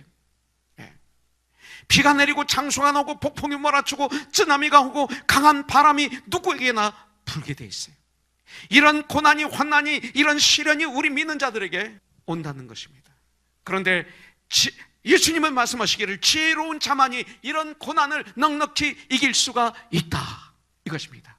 Speaker 8: 비가 내리고 창수가 나고 폭풍이 몰아치고 쓰나미가 오고 강한 바람이 누구에게나 불게 돼 있어요. 이런 고난이 환난이 이런 시련이 우리 믿는 자들에게 온다는 것입니다. 그런데 예수님은 말씀하시기를 지혜로운 자만이 이런 고난을 넉넉히 이길 수가 있다 이것입니다.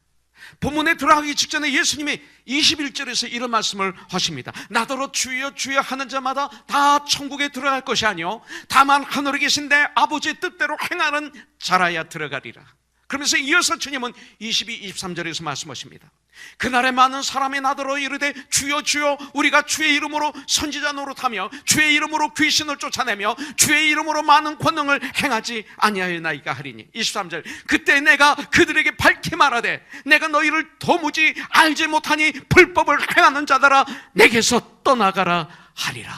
Speaker 8: 본문에 들어가기 직전에 예수님이 21절에서 이런 말씀을 하십니다. 나더러 주여 주여 하는 자마다 다 천국에 들어갈 것이 아니요 다만 하늘에 계신 내 아버지의 뜻대로 행하는 자라야 들어가리라. 그러면서 이어서 주님은 22, 23절에서 말씀하십니다. 그날에 많은 사람이 나더러 이르되 주여 주여 우리가 주의 이름으로 선지자 노릇하며 주의 이름으로 귀신을 쫓아내며 주의 이름으로 많은 권능을 행하지 아니하였나이까 하리니. 23절 그때 내가 그들에게 밝히 말하되 내가 너희를 도무지 알지 못하니 불법을 행하는 자들아 내게서 떠나가라 하리라.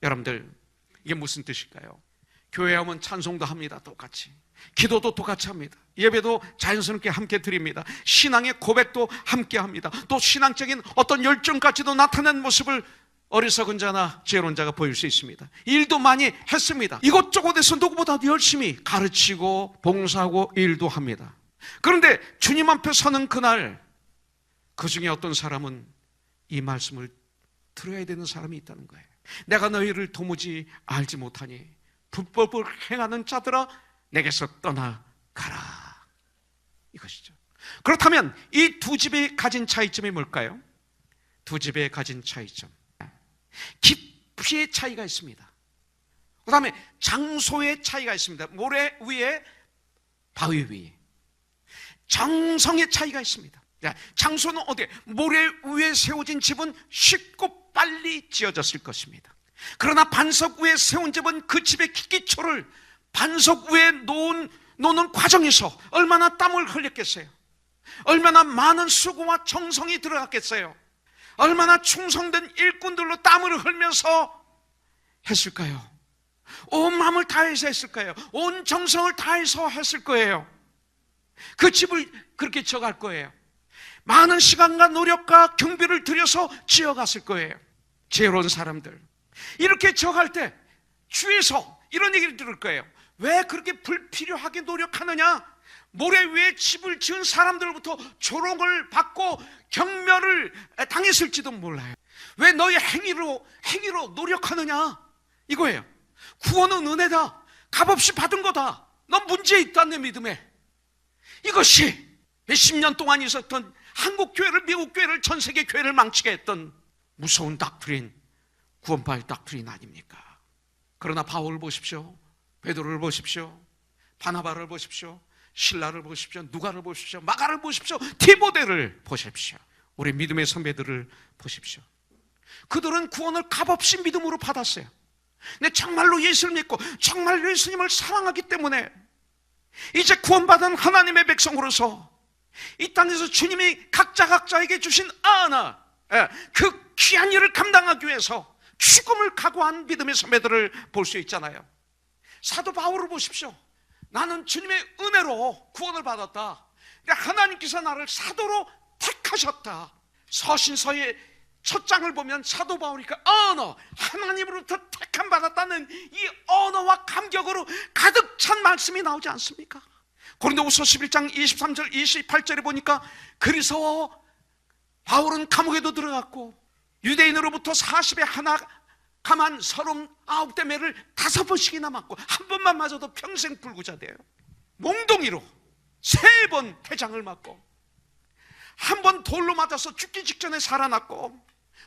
Speaker 8: 여러분들 이게 무슨 뜻일까요? 교회 오면 찬송도 합니다. 똑같이. 기도도 똑같이 합니다. 예배도 자연스럽게 함께 드립니다. 신앙의 고백도 함께 합니다. 또 신앙적인 어떤 열정까지도 나타낸 모습을 어리석은 자나 지혜로운 자가 보일 수 있습니다. 일도 많이 했습니다. 이곳저곳에서 누구보다도 열심히 가르치고 봉사하고 일도 합니다. 그런데 주님 앞에 서는 그날, 그 중에 어떤 사람은 이 말씀을 들어야 되는 사람이 있다는 거예요. 내가 너희를 도무지 알지 못하니 불법을 행하는 자들아 내게서 떠나가라, 이것이죠. 그렇다면 이 두 집이 가진 차이점이 뭘까요? 두 집의 가진 차이점, 깊이의 차이가 있습니다. 그 다음에 장소의 차이가 있습니다. 모래 위에 바위 위에. 정성의 차이가 있습니다. 장소는 어디에? 모래 위에 세워진 집은 쉽고 빨리 지어졌을 것입니다. 그러나 반석 위에 세운 집은 그 집의 기초를 반석 위에 놓는 과정에서 얼마나 땀을 흘렸겠어요? 얼마나 많은 수고와 정성이 들어갔겠어요? 얼마나 충성된 일꾼들로 땀을 흘면서 했을까요? 온 마음을 다해서 했을까요? 온 정성을 다해서 했을 거예요. 그 집을 그렇게 지어갈 거예요. 많은 시간과 노력과 경비를 들여서 지어갔을 거예요. 지혜로운 사람들, 이렇게 지어갈 때 주위에서 이런 얘기를 들을 거예요. 왜 그렇게 불필요하게 노력하느냐? 모래 위에 집을 지은 사람들로부터 조롱을 받고 경멸을 당했을지도 몰라요. 왜 너희 행위로 노력하느냐? 이거예요. 구원은 은혜다. 값없이 받은 거다. 넌 문제 있다, 내 믿음에. 이것이 몇십 년 동안 있었던 한국 교회를, 미국 교회를, 전 세계 교회를 망치게 했던 무서운 닥트린, 구원파의 닥트린 아닙니까? 그러나 바울을 보십시오. 베드로를 보십시오. 바나바를 보십시오. 신라를 보십시오. 누가를 보십시오. 마가를 보십시오. 디모데를 보십시오. 우리 믿음의 선배들을 보십시오. 그들은 구원을 값없이 믿음으로 받았어요. 근데 정말로 예수를 믿고 정말로 예수님을 사랑하기 때문에 이제 구원받은 하나님의 백성으로서 이 땅에서 주님이 각자에게 주신 그 귀한 일을 감당하기 위해서 죽음을 각오한 믿음의 선배들을 볼 수 있잖아요. 사도 바울을 보십시오. 나는 주님의 은혜로 구원을 받았다. 하나님께서 나를 사도로 택하셨다. 서신서의 첫 장을 보면 사도 바울이니까 하나님으로부터 택함 받았다는 이 언어와 감격으로 가득 찬 말씀이 나오지 않습니까? 고린도후서 11장 23절 28절에 보니까 그래서 바울은 감옥에도 들어갔고 유대인으로부터 40에 하나 가만 39대 매를 5번씩이나 맞고 한 번만 맞아도 평생 불구자돼요. 몽둥이로 3번 태장을 맞고 한 번 돌로 맞아서 죽기 직전에 살아났고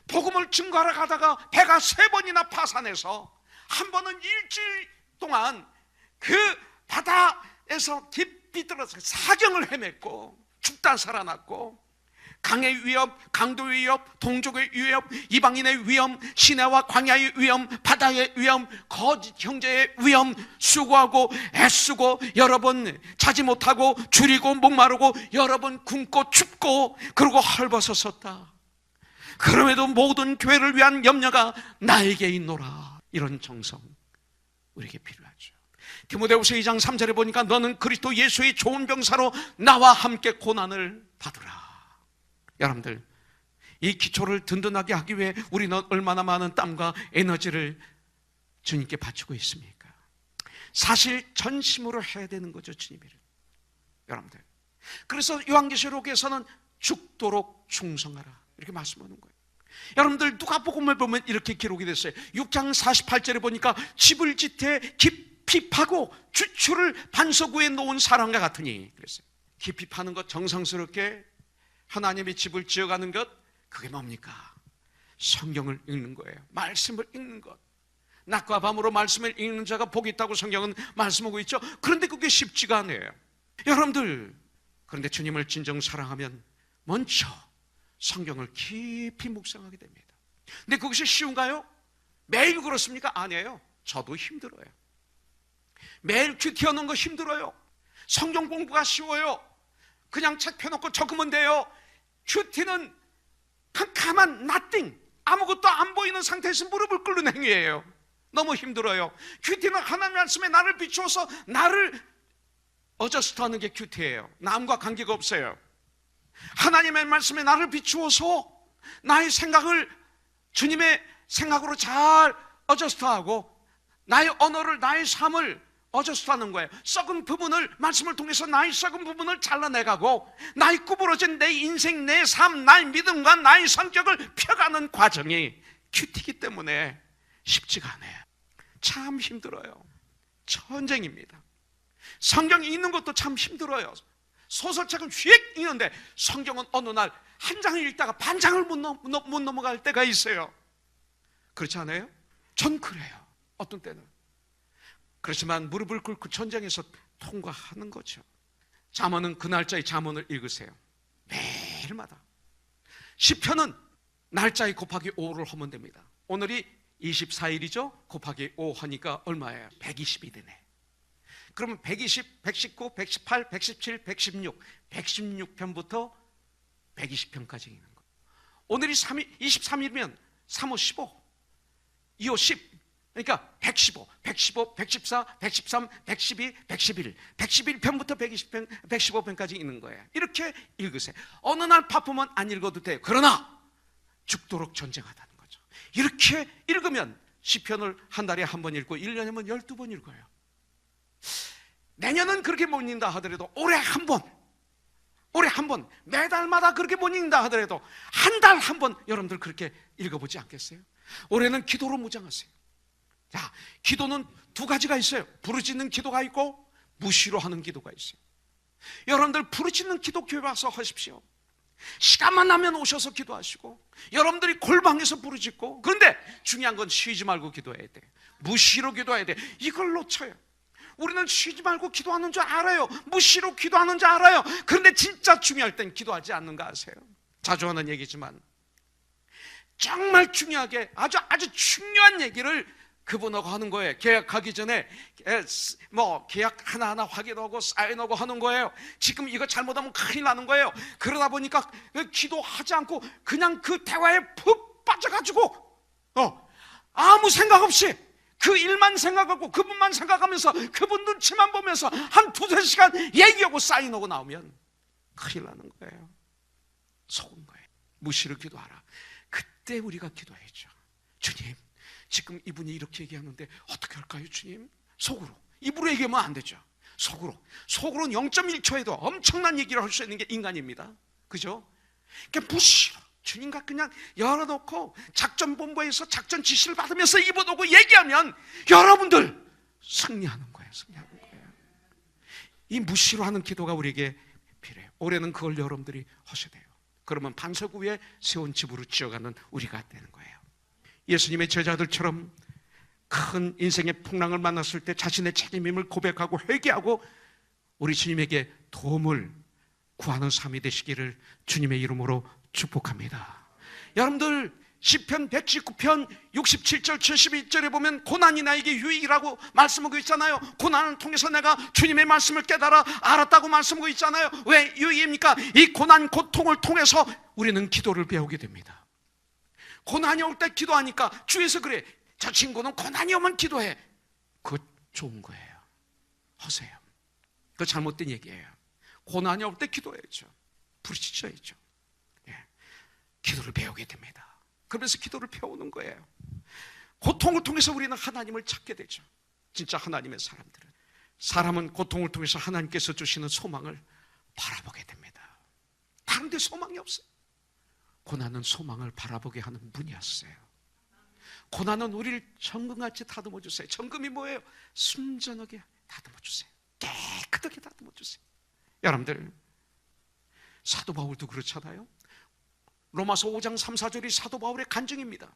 Speaker 8: 복음을 증거하러 가다가 배가 3번이나 파산해서 한 번은 일주일 동안 그 바다에서 깊이 들어서 사경을 헤맸고 죽다 살아났고 강의 위협, 강도의 위협, 동족의 위협, 이방인의 위험, 시내와 광야의 위험, 바다의 위험, 거짓 형제의 위험, 수고하고 애쓰고 여러 번 자지 못하고 줄이고 목마르고 여러 번 굶고 춥고 그리고 헐벗었었다. 그럼에도 모든 교회를 위한 염려가 나에게 있노라. 이런 정성 우리에게 필요하죠. 디모데후서 2장 3절에 보니까 너는 그리스도 예수의 좋은 병사로 나와 함께 고난을 받으라. 여러분들, 이 기초를 든든하게 하기 위해 우리는 얼마나 많은 땀과 에너지를 주님께 바치고 있습니까? 사실 전심으로 해야 되는 거죠, 주님을. 여러분들, 그래서 요한계시록에서는 죽도록 충성하라 이렇게 말씀하는 거예요. 여러분들, 누가복음을 보면 이렇게 기록이 됐어요. 6장 48절에 보니까 집을 짓되 깊이 파고 주추를 반석 위에 놓은 사람과 같으니 그랬어요. 깊이 파는 것, 정성스럽게 하나님의 집을 지어가는 것, 그게 뭡니까? 성경을 읽는 거예요. 말씀을 읽는 것. 낮과 밤으로 말씀을 읽는 자가 복이 있다고 성경은 말씀하고 있죠. 그런데 그게 쉽지가 않아요. 여러분들, 그런데 주님을 진정 사랑하면 먼저 성경을 깊이 묵상하게 됩니다. 근데 그것이 쉬운가요? 매일 그렇습니까? 아니에요. 저도 힘들어요. 매일 큐 튀어놓은 거 힘들어요. 성경 공부가 쉬워요. 그냥 책 펴놓고 적으면 돼요. 큐티는 캄캄한 nothing, 아무것도 안 보이는 상태에서 무릎을 꿇는 행위예요. 너무 힘들어요. 큐티는 하나님 말씀에 나를 비추어서 나를 어저스트하는 게 큐티예요. 남과 관계가 없어요. 하나님의 말씀에 나를 비추어서 나의 생각을 주님의 생각으로 잘 어저스트하고 나의 언어를, 나의 삶을 어저스트하는 거예요. 썩은 부분을 말씀을 통해서 나의 썩은 부분을 잘라내가고 나의 구부러진 내 인생, 내 삶, 나의 믿음과 나의 성격을 펴가는 과정이 큐티이기 때문에 쉽지가 않아요. 참 힘들어요. 전쟁입니다. 성경이 읽는 것도 참 힘들어요. 소설책은 휙 읽는데 성경은 어느 날 한 장을 읽다가 반 장을 못 넘어갈 때가 있어요. 그렇지 않아요? 전 그래요. 어떤 때는. 그렇지만 무릎을 꿇고 전쟁에서 통과하는 거죠. 잠언은 그 날짜의 잠언을 읽으세요. 매일마다. 시편은 날짜에 곱하기 5를 하면 됩니다. 오늘이 24일이죠? 곱하기 5 하니까 얼마예요? 120이 되네. 그러면 120, 119, 118, 117, 116, 116편부터 120편까지 있는 거예요. 오늘이 23일이면 3, 5, 15, 2, 5, 10. 그러니까 115, 115, 114, 113, 112, 111, 111편부터 120편, 115편까지 있는 거예요. 이렇게 읽으세요. 어느 날 바쁘면 안 읽어도 돼요. 그러나 죽도록 전쟁하다는 거죠. 이렇게 읽으면 시편을 한 달에 한 번 읽고 1년이면 12번 읽어요. 내년은 그렇게 못 읽는다 하더라도 올해 한 번, 매달마다 그렇게 못 읽는다 하더라도 한 달 한 번 여러분들 그렇게 읽어보지 않겠어요? 올해는 기도로 무장하세요. 자, 기도는 두 가지가 있어요. 부르짖는 기도가 있고 무시로 하는 기도가 있어요. 여러분들 부르짖는 기도 교회 와서 하십시오. 시간만 나면 오셔서 기도하시고 여러분들이 골방에서 부르짖고, 그런데 중요한 건 쉬지 말고 기도해야 돼. 무시로 기도해야 돼. 이걸 놓쳐요. 우리는 쉬지 말고 기도하는 줄 알아요. 무시로 기도하는 줄 알아요. 그런데 진짜 중요할 땐 기도하지 않는 거 아세요? 자주 하는 얘기지만 정말 중요하게 아주 중요한 얘기를 그분하고 하는 거예요. 계약하기 전에 계약 하나하나 확인하고 사인하고 하는 거예요. 지금 이거 잘못하면 큰일 나는 거예요. 그러다 보니까 기도하지 않고 그냥 그 대화에 푹 빠져가지고 아무 생각 없이 그 일만 생각하고 그분만 생각하면서 그분 눈치만 보면서 한 두세 시간 얘기하고 사인하고 나오면 큰일 나는 거예요. 속은 거예요. 무시를 기도하라. 그때 우리가 기도해야죠. 주님, 지금 이분이 이렇게 얘기하는데 어떻게 할까요, 주님? 속으로. 입으로 얘기하면 안 되죠. 속으로는 0.1초에도 엄청난 얘기를 할 수 있는 게 인간입니다. 그죠? 그러니까 무시로 주님과 그냥 열어놓고 작전본부에서 작전 지시를 받으면서 입어놓고 얘기하면 여러분들 승리하는 거예요. 이 무시로 하는 기도가 우리에게 필요해요. 올해는 그걸 여러분들이 하셔야 돼요. 그러면 반석 위에 세운 집으로 지어가는 우리가 되는 거예요. 예수님의 제자들처럼 큰 인생의 풍랑을 만났을 때 자신의 책임임을 고백하고 회개하고 우리 주님에게 도움을 구하는 삶이 되시기를 주님의 이름으로 축복합니다. 여러분들 시편 119편 67절 72절에 보면 고난이 나에게 유익이라고 말씀하고 있잖아요. 고난을 통해서 내가 주님의 말씀을 깨달아 알았다고 말씀하고 있잖아요. 왜 유익입니까? 이 고난 고통을 통해서 우리는 기도를 배우게 됩니다. 고난이 올 때 기도하니까 주위에서 그래, 저 친구는 고난이 오면 기도해. 그거 좋은 거예요. 하세요. 그거 잘못된 얘기예요. 고난이 올 때 기도해야죠. 부르짖어야죠. 기도를 배우게 됩니다. 그러면서 기도를 배우는 거예요. 고통을 통해서 우리는 하나님을 찾게 되죠. 진짜 하나님의 사람은 고통을 통해서 하나님께서 주시는 소망을 바라보게 됩니다. 다른 데 소망이 없어요. 고난은 소망을 바라보게 하는 문이었어요. 고난은 우리를 정금같이 다듬어 주세요. 정금이 뭐예요? 순전하게 다듬어 주세요. 깨끗하게 다듬어 주세요. 여러분들, 사도 바울도 그렇잖아요. 로마서 5장 3, 4절이 사도 바울의 간증입니다.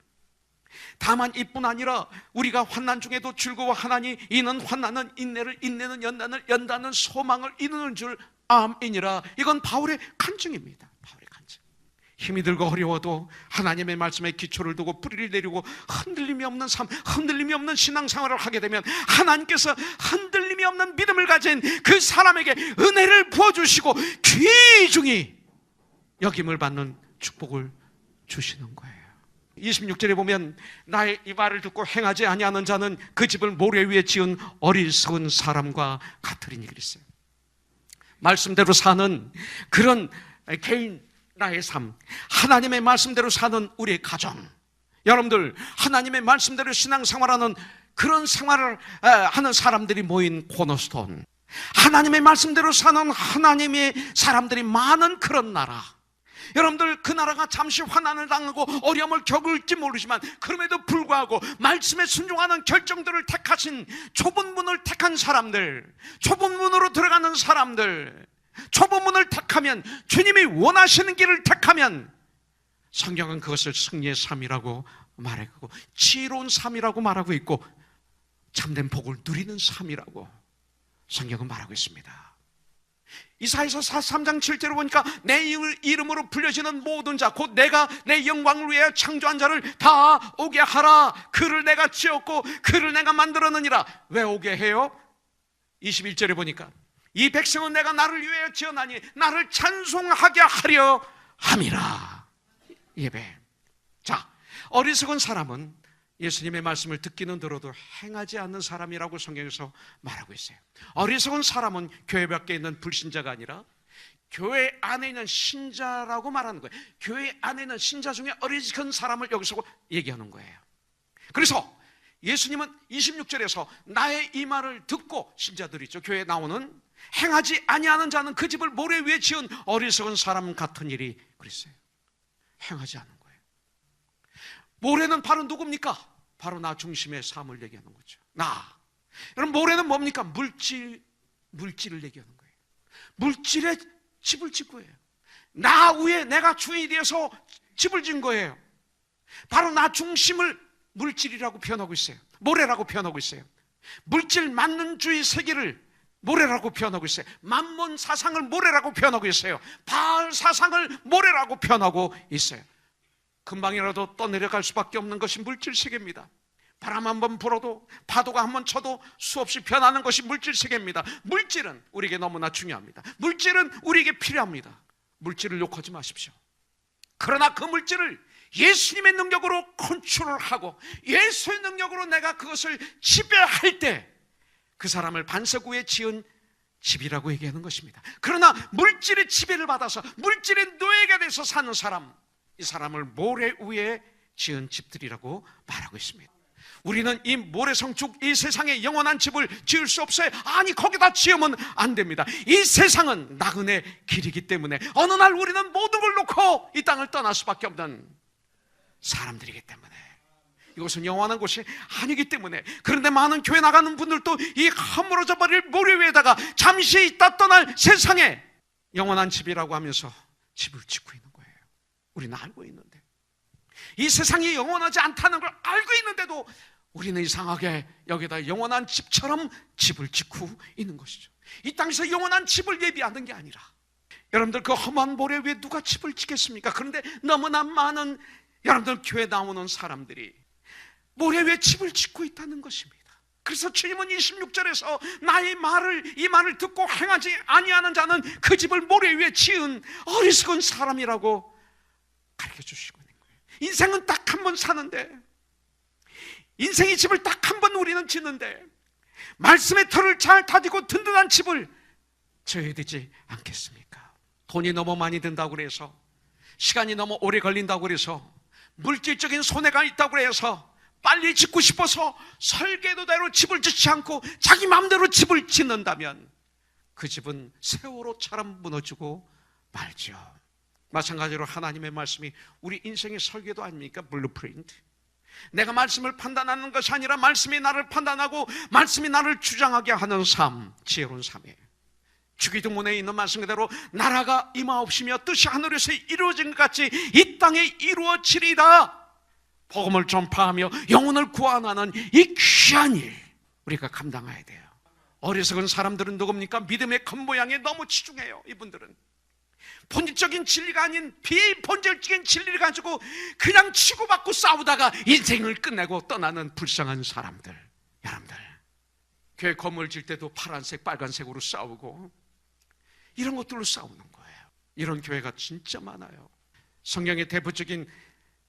Speaker 8: 다만 이뿐 아니라 우리가 환난 중에도 즐거워하나니 이는 환난은 인내를, 인내는 연단을, 연단은 소망을 이루는 줄 암이니라. 이건 바울의 간증입니다. 바울의 간증. 힘이 들고 어려워도 하나님의 말씀에 기초를 두고 뿌리를 내리고 흔들림이 없는 삶, 흔들림이 없는 신앙생활을 하게 되면 하나님께서 흔들림이 없는 믿음을 가진 그 사람에게 은혜를 부어주시고 귀중히 여김을 받는 축복을 주시는 거예요. 26절에 보면 나의 이 말을 듣고 행하지 아니하는 자는 그 집을 모래 위에 지은 어리석은 사람과 같으리니 그랬어요. 말씀대로 사는 그런 개인 나의 삶, 하나님의 말씀대로 사는 우리의 가정, 여러분들 하나님의 말씀대로 신앙생활하는 그런 생활을 하는 사람들이 모인 코너스톤, 하나님의 말씀대로 사는 하나님의 사람들이 많은 그런 나라, 여러분들 그 나라가 잠시 환난을 당하고 어려움을 겪을지 모르지만 그럼에도 불구하고 말씀에 순종하는 결정들을 택하신 좁은 문을 택한 사람들, 좁은 문으로 들어가는 사람들, 좁은 문을 택하면, 주님이 원하시는 길을 택하면 성경은 그것을 승리의 삶이라고 말하고 지혜로운 삶이라고 말하고 있고 참된 복을 누리는 삶이라고 성경은 말하고 있습니다. 이사야서 3장 7절을 보니까 내 이름으로 불려지는 모든 자, 곧 내가 내 영광을 위해 창조한 자를 다 오게 하라. 그를 내가 지었고 그를 내가 만들었느니라. 왜 오게 해요? 21절에 보니까 이 백성은 내가 나를 위하여 지어나니 나를 찬송하게 하려 함이라. 예배. 자, 어리석은 사람은 예수님의 말씀을 듣기는 들어도 행하지 않는 사람이라고 성경에서 말하고 있어요. 어리석은 사람은 교회 밖에 있는 불신자가 아니라 교회 안에 있는 신자라고 말하는 거예요. 교회 안에 있는 신자 중에 어리석은 사람을 여기서 얘기하는 거예요. 그래서 예수님은 26절에서 나의 이 말을 듣고, 신자들 있죠, 교회에 나오는, 행하지 아니하는 자는 그 집을 모래 위에 지은 어리석은 사람 같은 일이 그랬어요. 행하지 않는 거예요. 모래는 바로 누굽니까? 바로 나 중심의 삶을 얘기하는 거죠. 나. 여러분, 모래는 뭡니까? 물질을 얘기하는 거예요. 물질에 집을 짓고 해요. 나 위에 내가 주인이 되어서 집을 짓는 거예요. 바로 나 중심을 물질이라고 표현하고 있어요. 모래라고 표현하고 있어요. 물질 만능주의 세계를 모래라고 표현하고 있어요. 만몬 사상을 모래라고 표현하고 있어요. 바알 사상을 모래라고 표현하고 있어요. 금방이라도 떠내려갈 수밖에 없는 것이 물질 세계입니다. 바람 한번 불어도, 파도가 한번 쳐도 수없이 변하는 것이 물질 세계입니다. 물질은 우리에게 너무나 중요합니다. 물질은 우리에게 필요합니다. 물질을 욕하지 마십시오. 그러나 그 물질을 예수님의 능력으로 컨트롤하고 예수의 능력으로 내가 그것을 지배할 때 그 사람을 반석 위에 지은 집이라고 얘기하는 것입니다. 그러나 물질의 지배를 받아서 물질의 노예가 돼서 사는 사람, 이 사람을 모래 위에 지은 집들이라고 말하고 있습니다. 우리는 이 모래성축, 이 세상에 영원한 집을 지을 수 없어요. 아니, 거기다 지으면 안 됩니다. 이 세상은 나그네 길이기 때문에 어느 날 우리는 모든 걸 놓고 이 땅을 떠날 수밖에 없는 사람들이기 때문에, 이것은 영원한 곳이 아니기 때문에, 그런데 많은 교회 나가는 분들도 이 허물어져 버릴 모래 위에다가 잠시 있다 떠날 세상에 영원한 집이라고 하면서 집을 짓고 있는 거예요. 우리는 알고 있는데, 이 세상이 영원하지 않다는 걸 알고 있는데도 우리는 이상하게 여기다 영원한 집처럼 집을 짓고 있는 것이죠. 이 땅에서 영원한 집을 예비하는 게 아니라, 여러분들 그 험한 모래 위에 누가 집을 짓겠습니까? 그런데 너무나 많은 여러분들 교회 나오는 사람들이 모래 위에 집을 짓고 있다는 것입니다. 그래서 주님은 26절에서 나의 말을, 이 말을 듣고 행하지 아니하는 자는 그 집을 모래 위에 지은 어리석은 사람이라고 가르쳐 주시고 있는 거예요. 인생은 딱 한 번 사는데, 인생의 집을 딱 한 번 우리는 짓는데, 말씀의 털을 잘 다지고 든든한 집을 지어야 되지 않겠습니까? 돈이 너무 많이 든다고 그래서, 시간이 너무 오래 걸린다고 그래서, 물질적인 손해가 있다고 해서 빨리 짓고 싶어서 설계도대로 집을 짓지 않고 자기 마음대로 집을 짓는다면 그 집은 세월호처럼 무너지고 말죠. 마찬가지로 하나님의 말씀이 우리 인생의 설계도 아닙니까? 블루프린트. 내가 말씀을 판단하는 것이 아니라 말씀이 나를 판단하고 말씀이 나를 주장하게 하는 삶, 지혜로운 삶이에요. 주기도문에 있는 말씀 그대로 나라가 임하옵시며 뜻이 하늘에서 이루어진 것 같이 이 땅에 이루어지리다. 복음을 전파하며 영혼을 구원하는 이 귀한 일, 우리가 감당해야 돼요. 어리석은 사람들은 누굽니까? 믿음의 겉모양에 너무 치중해요. 이분들은 본질적인 진리가 아닌 비본질적인 진리를 가지고 그냥 치고받고 싸우다가 인생을 끝내고 떠나는 불쌍한 사람들. 여러분들, 교회 건물 질 때도 파란색, 빨간색으로 싸우고 이런 것들로 싸우는 거예요. 이런 교회가 진짜 많아요. 성경의 대표적인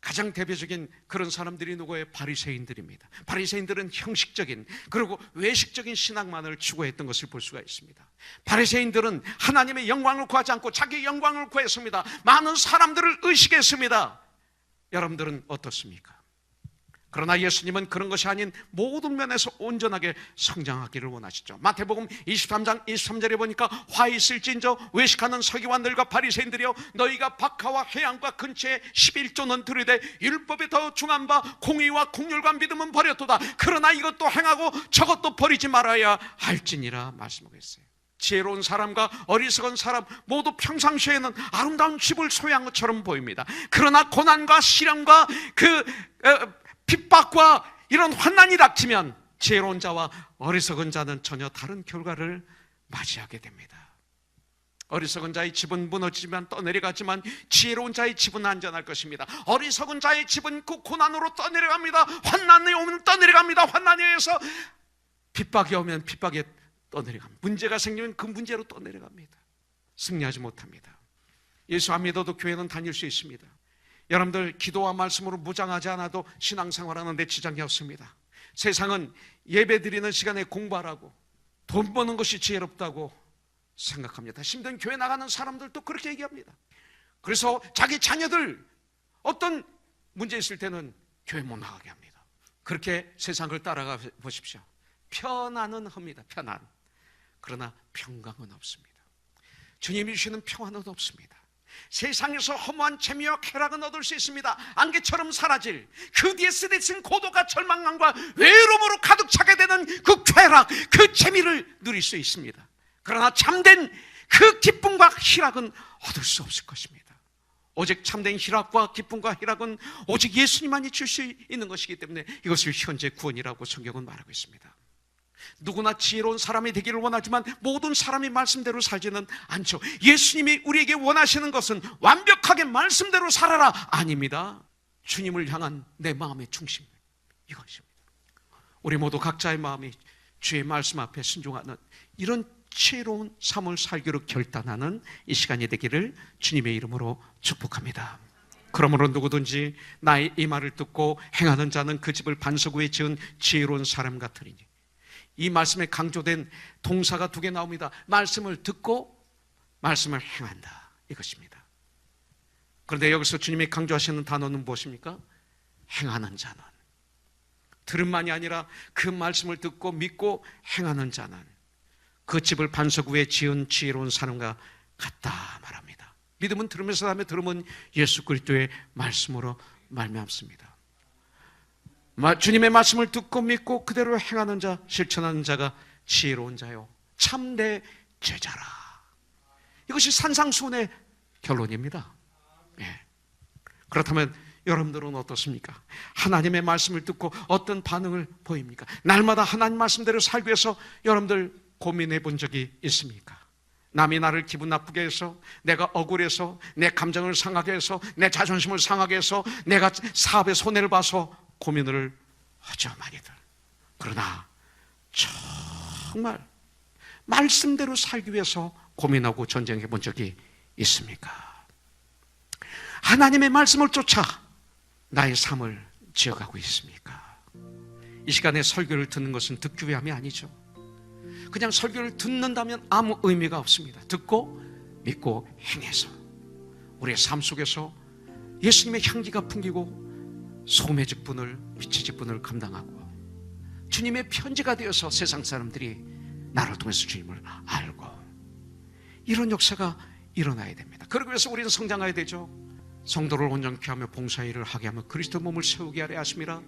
Speaker 8: 가장 대표적인 그런 사람들이 누구예요? 바리새인들입니다. 바리새인들은 형식적인 그리고 외식적인 신앙만을 추구했던 것을 볼 수가 있습니다. 바리새인들은 하나님의 영광을 구하지 않고 자기 영광을 구했습니다. 많은 사람들을 의식했습니다. 여러분들은 어떻습니까? 그러나 예수님은 그런 것이 아닌 모든 면에서 온전하게 성장하기를 원하시죠. 마태복음 23장 23절에 보니까 화 있을진저 외식하는 서기관들과 바리새인들이여 너희가 박하와 해양과 근처에 11조는 들이되 율법에 더 중한 바 공의와 국률과 믿음은 버렸도다. 그러나 이것도 행하고 저것도 버리지 말아야 할지니라 말씀하고 있어요. 지혜로운 사람과 어리석은 사람 모두 평상시에는 아름다운 집을 소유한 것처럼 보입니다. 그러나 고난과 시련과 핍박과 이런 환난이 닥치면 지혜로운 자와 어리석은 자는 전혀 다른 결과를 맞이하게 됩니다. 어리석은 자의 집은 무너지면 떠내려가지만 지혜로운 자의 집은 안전할 것입니다. 어리석은 자의 집은 그 고난으로 떠내려갑니다. 환난이 오면 떠내려갑니다. 환난에 의해서 핍박이 오면 핍박에 떠내려갑니다. 문제가 생기면 그 문제로 떠내려갑니다. 승리하지 못합니다. 예수 안 믿어도 교회는 다닐 수 있습니다. 여러분들 기도와 말씀으로 무장하지 않아도 신앙생활하는 데 지장이 없습니다. 세상은 예배드리는 시간에 공부하라고 돈 버는 것이 지혜롭다고 생각합니다. 심지어 교회 나가는 사람들도 그렇게 얘기합니다. 그래서 자기 자녀들 어떤 문제 있을 때는 교회 못 나가게 합니다. 그렇게 세상을 따라가 보십시오. 편안은 합니다. 편안. 그러나 평강은 없습니다. 주님이 주시는 평안은 없습니다. 세상에서 허무한 재미와 쾌락은 얻을 수 있습니다. 안개처럼 사라질 그 뒤에 쓰러진 고독과 절망감과 외로움으로 가득 차게 되는 그 쾌락, 그 재미를 누릴 수 있습니다. 그러나 참된 그 기쁨과 희락은 얻을 수 없을 것입니다. 오직 참된 희락과 기쁨과 희락은 오직 예수님만이 줄 수 있는 것이기 때문에 이것을 현재 구원이라고 성경은 말하고 있습니다. 누구나 지혜로운 사람이 되기를 원하지만 모든 사람이 말씀대로 살지는 않죠. 예수님이 우리에게 원하시는 것은 완벽하게 말씀대로 살아라 아닙니다. 주님을 향한 내 마음의 중심, 이것입니다. 우리 모두 각자의 마음이 주의 말씀 앞에 순종하는 이런 지혜로운 삶을 살기로 결단하는 이 시간이 되기를 주님의 이름으로 축복합니다. 그러므로 누구든지 나의 이 말을 듣고 행하는 자는 그 집을 반석 위에 지은 지혜로운 사람 같으리니. 이 말씀에 강조된 동사가 2개 나옵니다. 말씀을 듣고 말씀을 행한다, 이것입니다. 그런데 여기서 주님이 강조하시는 단어는 무엇입니까? 행하는 자는. 들음만이 아니라 그 말씀을 듣고 믿고 행하는 자는 그 집을 반석 위에 지은 지혜로운 사람과 같다 말합니다. 믿음은 들으면서 다음에 들음은 예수 그리스도의 말씀으로 말미암습니다. 주님의 말씀을 듣고 믿고 그대로 행하는 자, 실천하는 자가 지혜로운 자요 참된 제자라. 이것이 산상수훈의 결론입니다. 예. 그렇다면 여러분들은 어떻습니까? 하나님의 말씀을 듣고 어떤 반응을 보입니까? 날마다 하나님 말씀대로 살기 위해서 여러분들 고민해 본 적이 있습니까? 남이 나를 기분 나쁘게 해서, 내가 억울해서, 내 감정을 상하게 해서, 내 자존심을 상하게 해서, 내가 사업에 손해를 봐서 고민을 하죠, 많이들. 그러나 정말 말씀대로 살기 위해서 고민하고 전쟁해 본 적이 있습니까? 하나님의 말씀을 쫓아 나의 삶을 지어가고 있습니까? 이 시간에 설교를 듣는 것은 듣기 위함이 아니죠. 그냥 설교를 듣는다면 아무 의미가 없습니다. 듣고 믿고 행해서 우리의 삶 속에서 예수님의 향기가 풍기고 소금의 직분을, 빛의 직분을 감당하고 주님의 편지가 되어서 세상 사람들이 나를 통해서 주님을 알고, 이런 역사가 일어나야 됩니다. 그러기 위해서 우리는 성장해야 되죠. 성도를 온전케 하며 봉사일을 하게 하며 그리스도 몸을 세우게 하려 하심이라.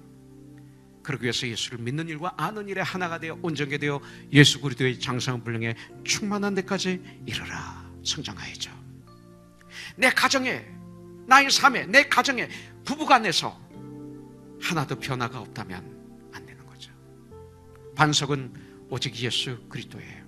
Speaker 8: 그러기 위해서 예수를 믿는 일과 아는 일에 하나가 되어 온전케 되어 예수 그리스도의 장성한 분량에 충만한 데까지 이르라. 성장해야죠. 내 가정에, 나의 삶에, 내 가정에, 부부간에서 하나도 변화가 없다면 안 되는 거죠. 반석은 오직 예수 그리스도예요.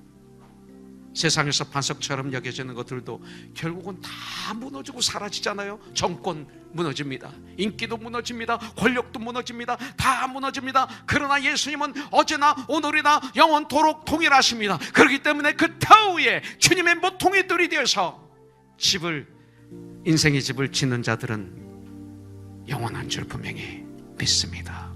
Speaker 8: 세상에서 반석처럼 여겨지는 것들도 결국은 다 무너지고 사라지잖아요. 정권 무너집니다. 인기도 무너집니다. 권력도 무너집니다. 다 무너집니다. 그러나 예수님은 어제나 오늘이나 영원토록 동일하십니다. 그렇기 때문에 그 터 위에 주님의 모퉁이 돌이 되어서 인생의 집을 짓는 자들은 영원한 줄 분명히 믿습니다.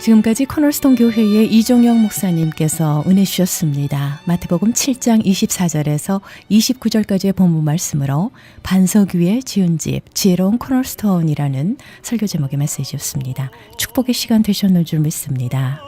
Speaker 2: 지금까지 코널스톤 교회의 이종영 목사님께서 은혜 주셨습니다. 마태복음 7장 24절에서 29절까지의 본문 말씀으로 반석 위에 지은 집, 지혜로운 코널스톤이라는 설교 제목의 메시지였습니다. 축복의 시간 되셨는 줄 믿습니다.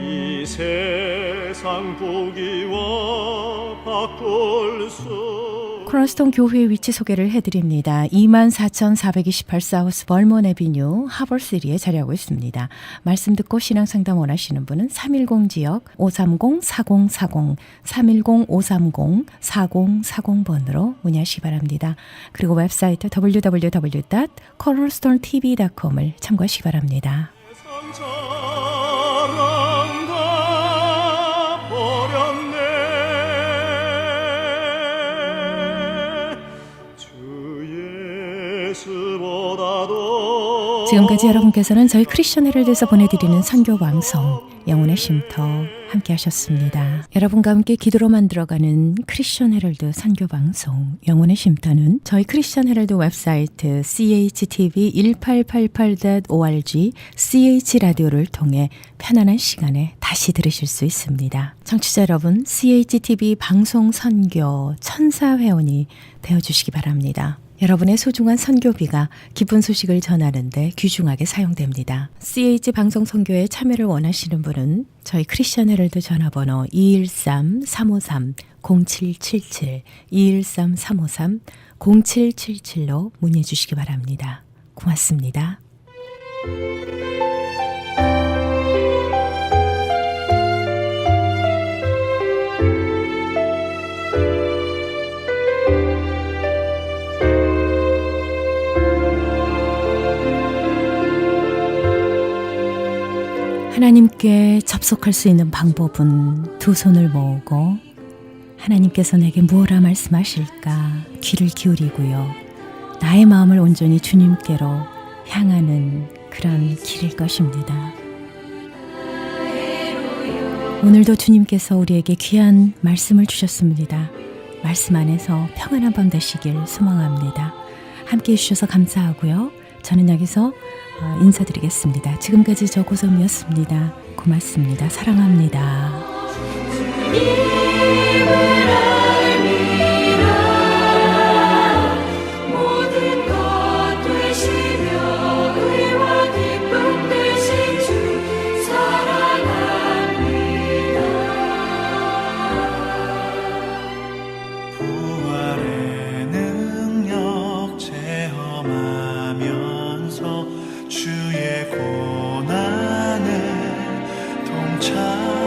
Speaker 4: 이 세상 보기와 바꿀 수
Speaker 2: 코널스톤 교회의 위치 소개를 해드립니다. 24,428 사우스 벌몬 애비뉴 하버시리에 자리하고 있습니다. 말씀 듣고 신앙상담 원하시는 분은 310지역 530-4040 310-530-4040번으로 문의하시기 바랍니다. 그리고 웹사이트 www.cornerstonetv.com을 참고하시기 바랍니다. 지금까지 여러분께서는 저희 크리스천 헤럴드에서 보내드리는 선교 방송 영혼의 쉼터 함께 하셨습니다. 여러분과 함께 기도로 만들어가는 크리스천 헤럴드 선교 방송 영혼의 쉼터는 저희 크리스천 헤럴드 웹사이트chtv1888.org ch라디오를 통해 편안한 시간에 다시 들으실 수 있습니다. 청취자 여러분, CHTV 방송 선교 천사회원이 되어주시기 바랍니다. 여러분의 소중한 선교비가 기쁜 소식을 전하는데 귀중하게 사용됩니다. CH 방송 선교에 참여를 원하시는 분은 저희 크리스천 헤럴드 전화번호 213-353-0777 213-353-0777로 문의해 주시기 바랍니다. 고맙습니다. 하나님께 접속할 수 있는 방법은 두 손을 모으고 하나님께서 내게 무엇라 말씀하실까 귀를 기울이고요. 나의 마음을 온전히 주님께로 향하는 그런 길일 것입니다. 오늘도 주님께서 우리에게 귀한 말씀을 주셨습니다. 말씀 안에서 평안한 밤 되시길 소망합니다. 함께해 주셔서 감사하고요. 저는 여기서 인사드리겠습니다. 지금까지 저 고섬이었습니다. 고맙습니다. 사랑합니다.
Speaker 9: 모든 것 되시며 의와 기쁨 되신 주 사랑합니다.
Speaker 7: 부활의 능력 체험하면서 주의 고난에 동참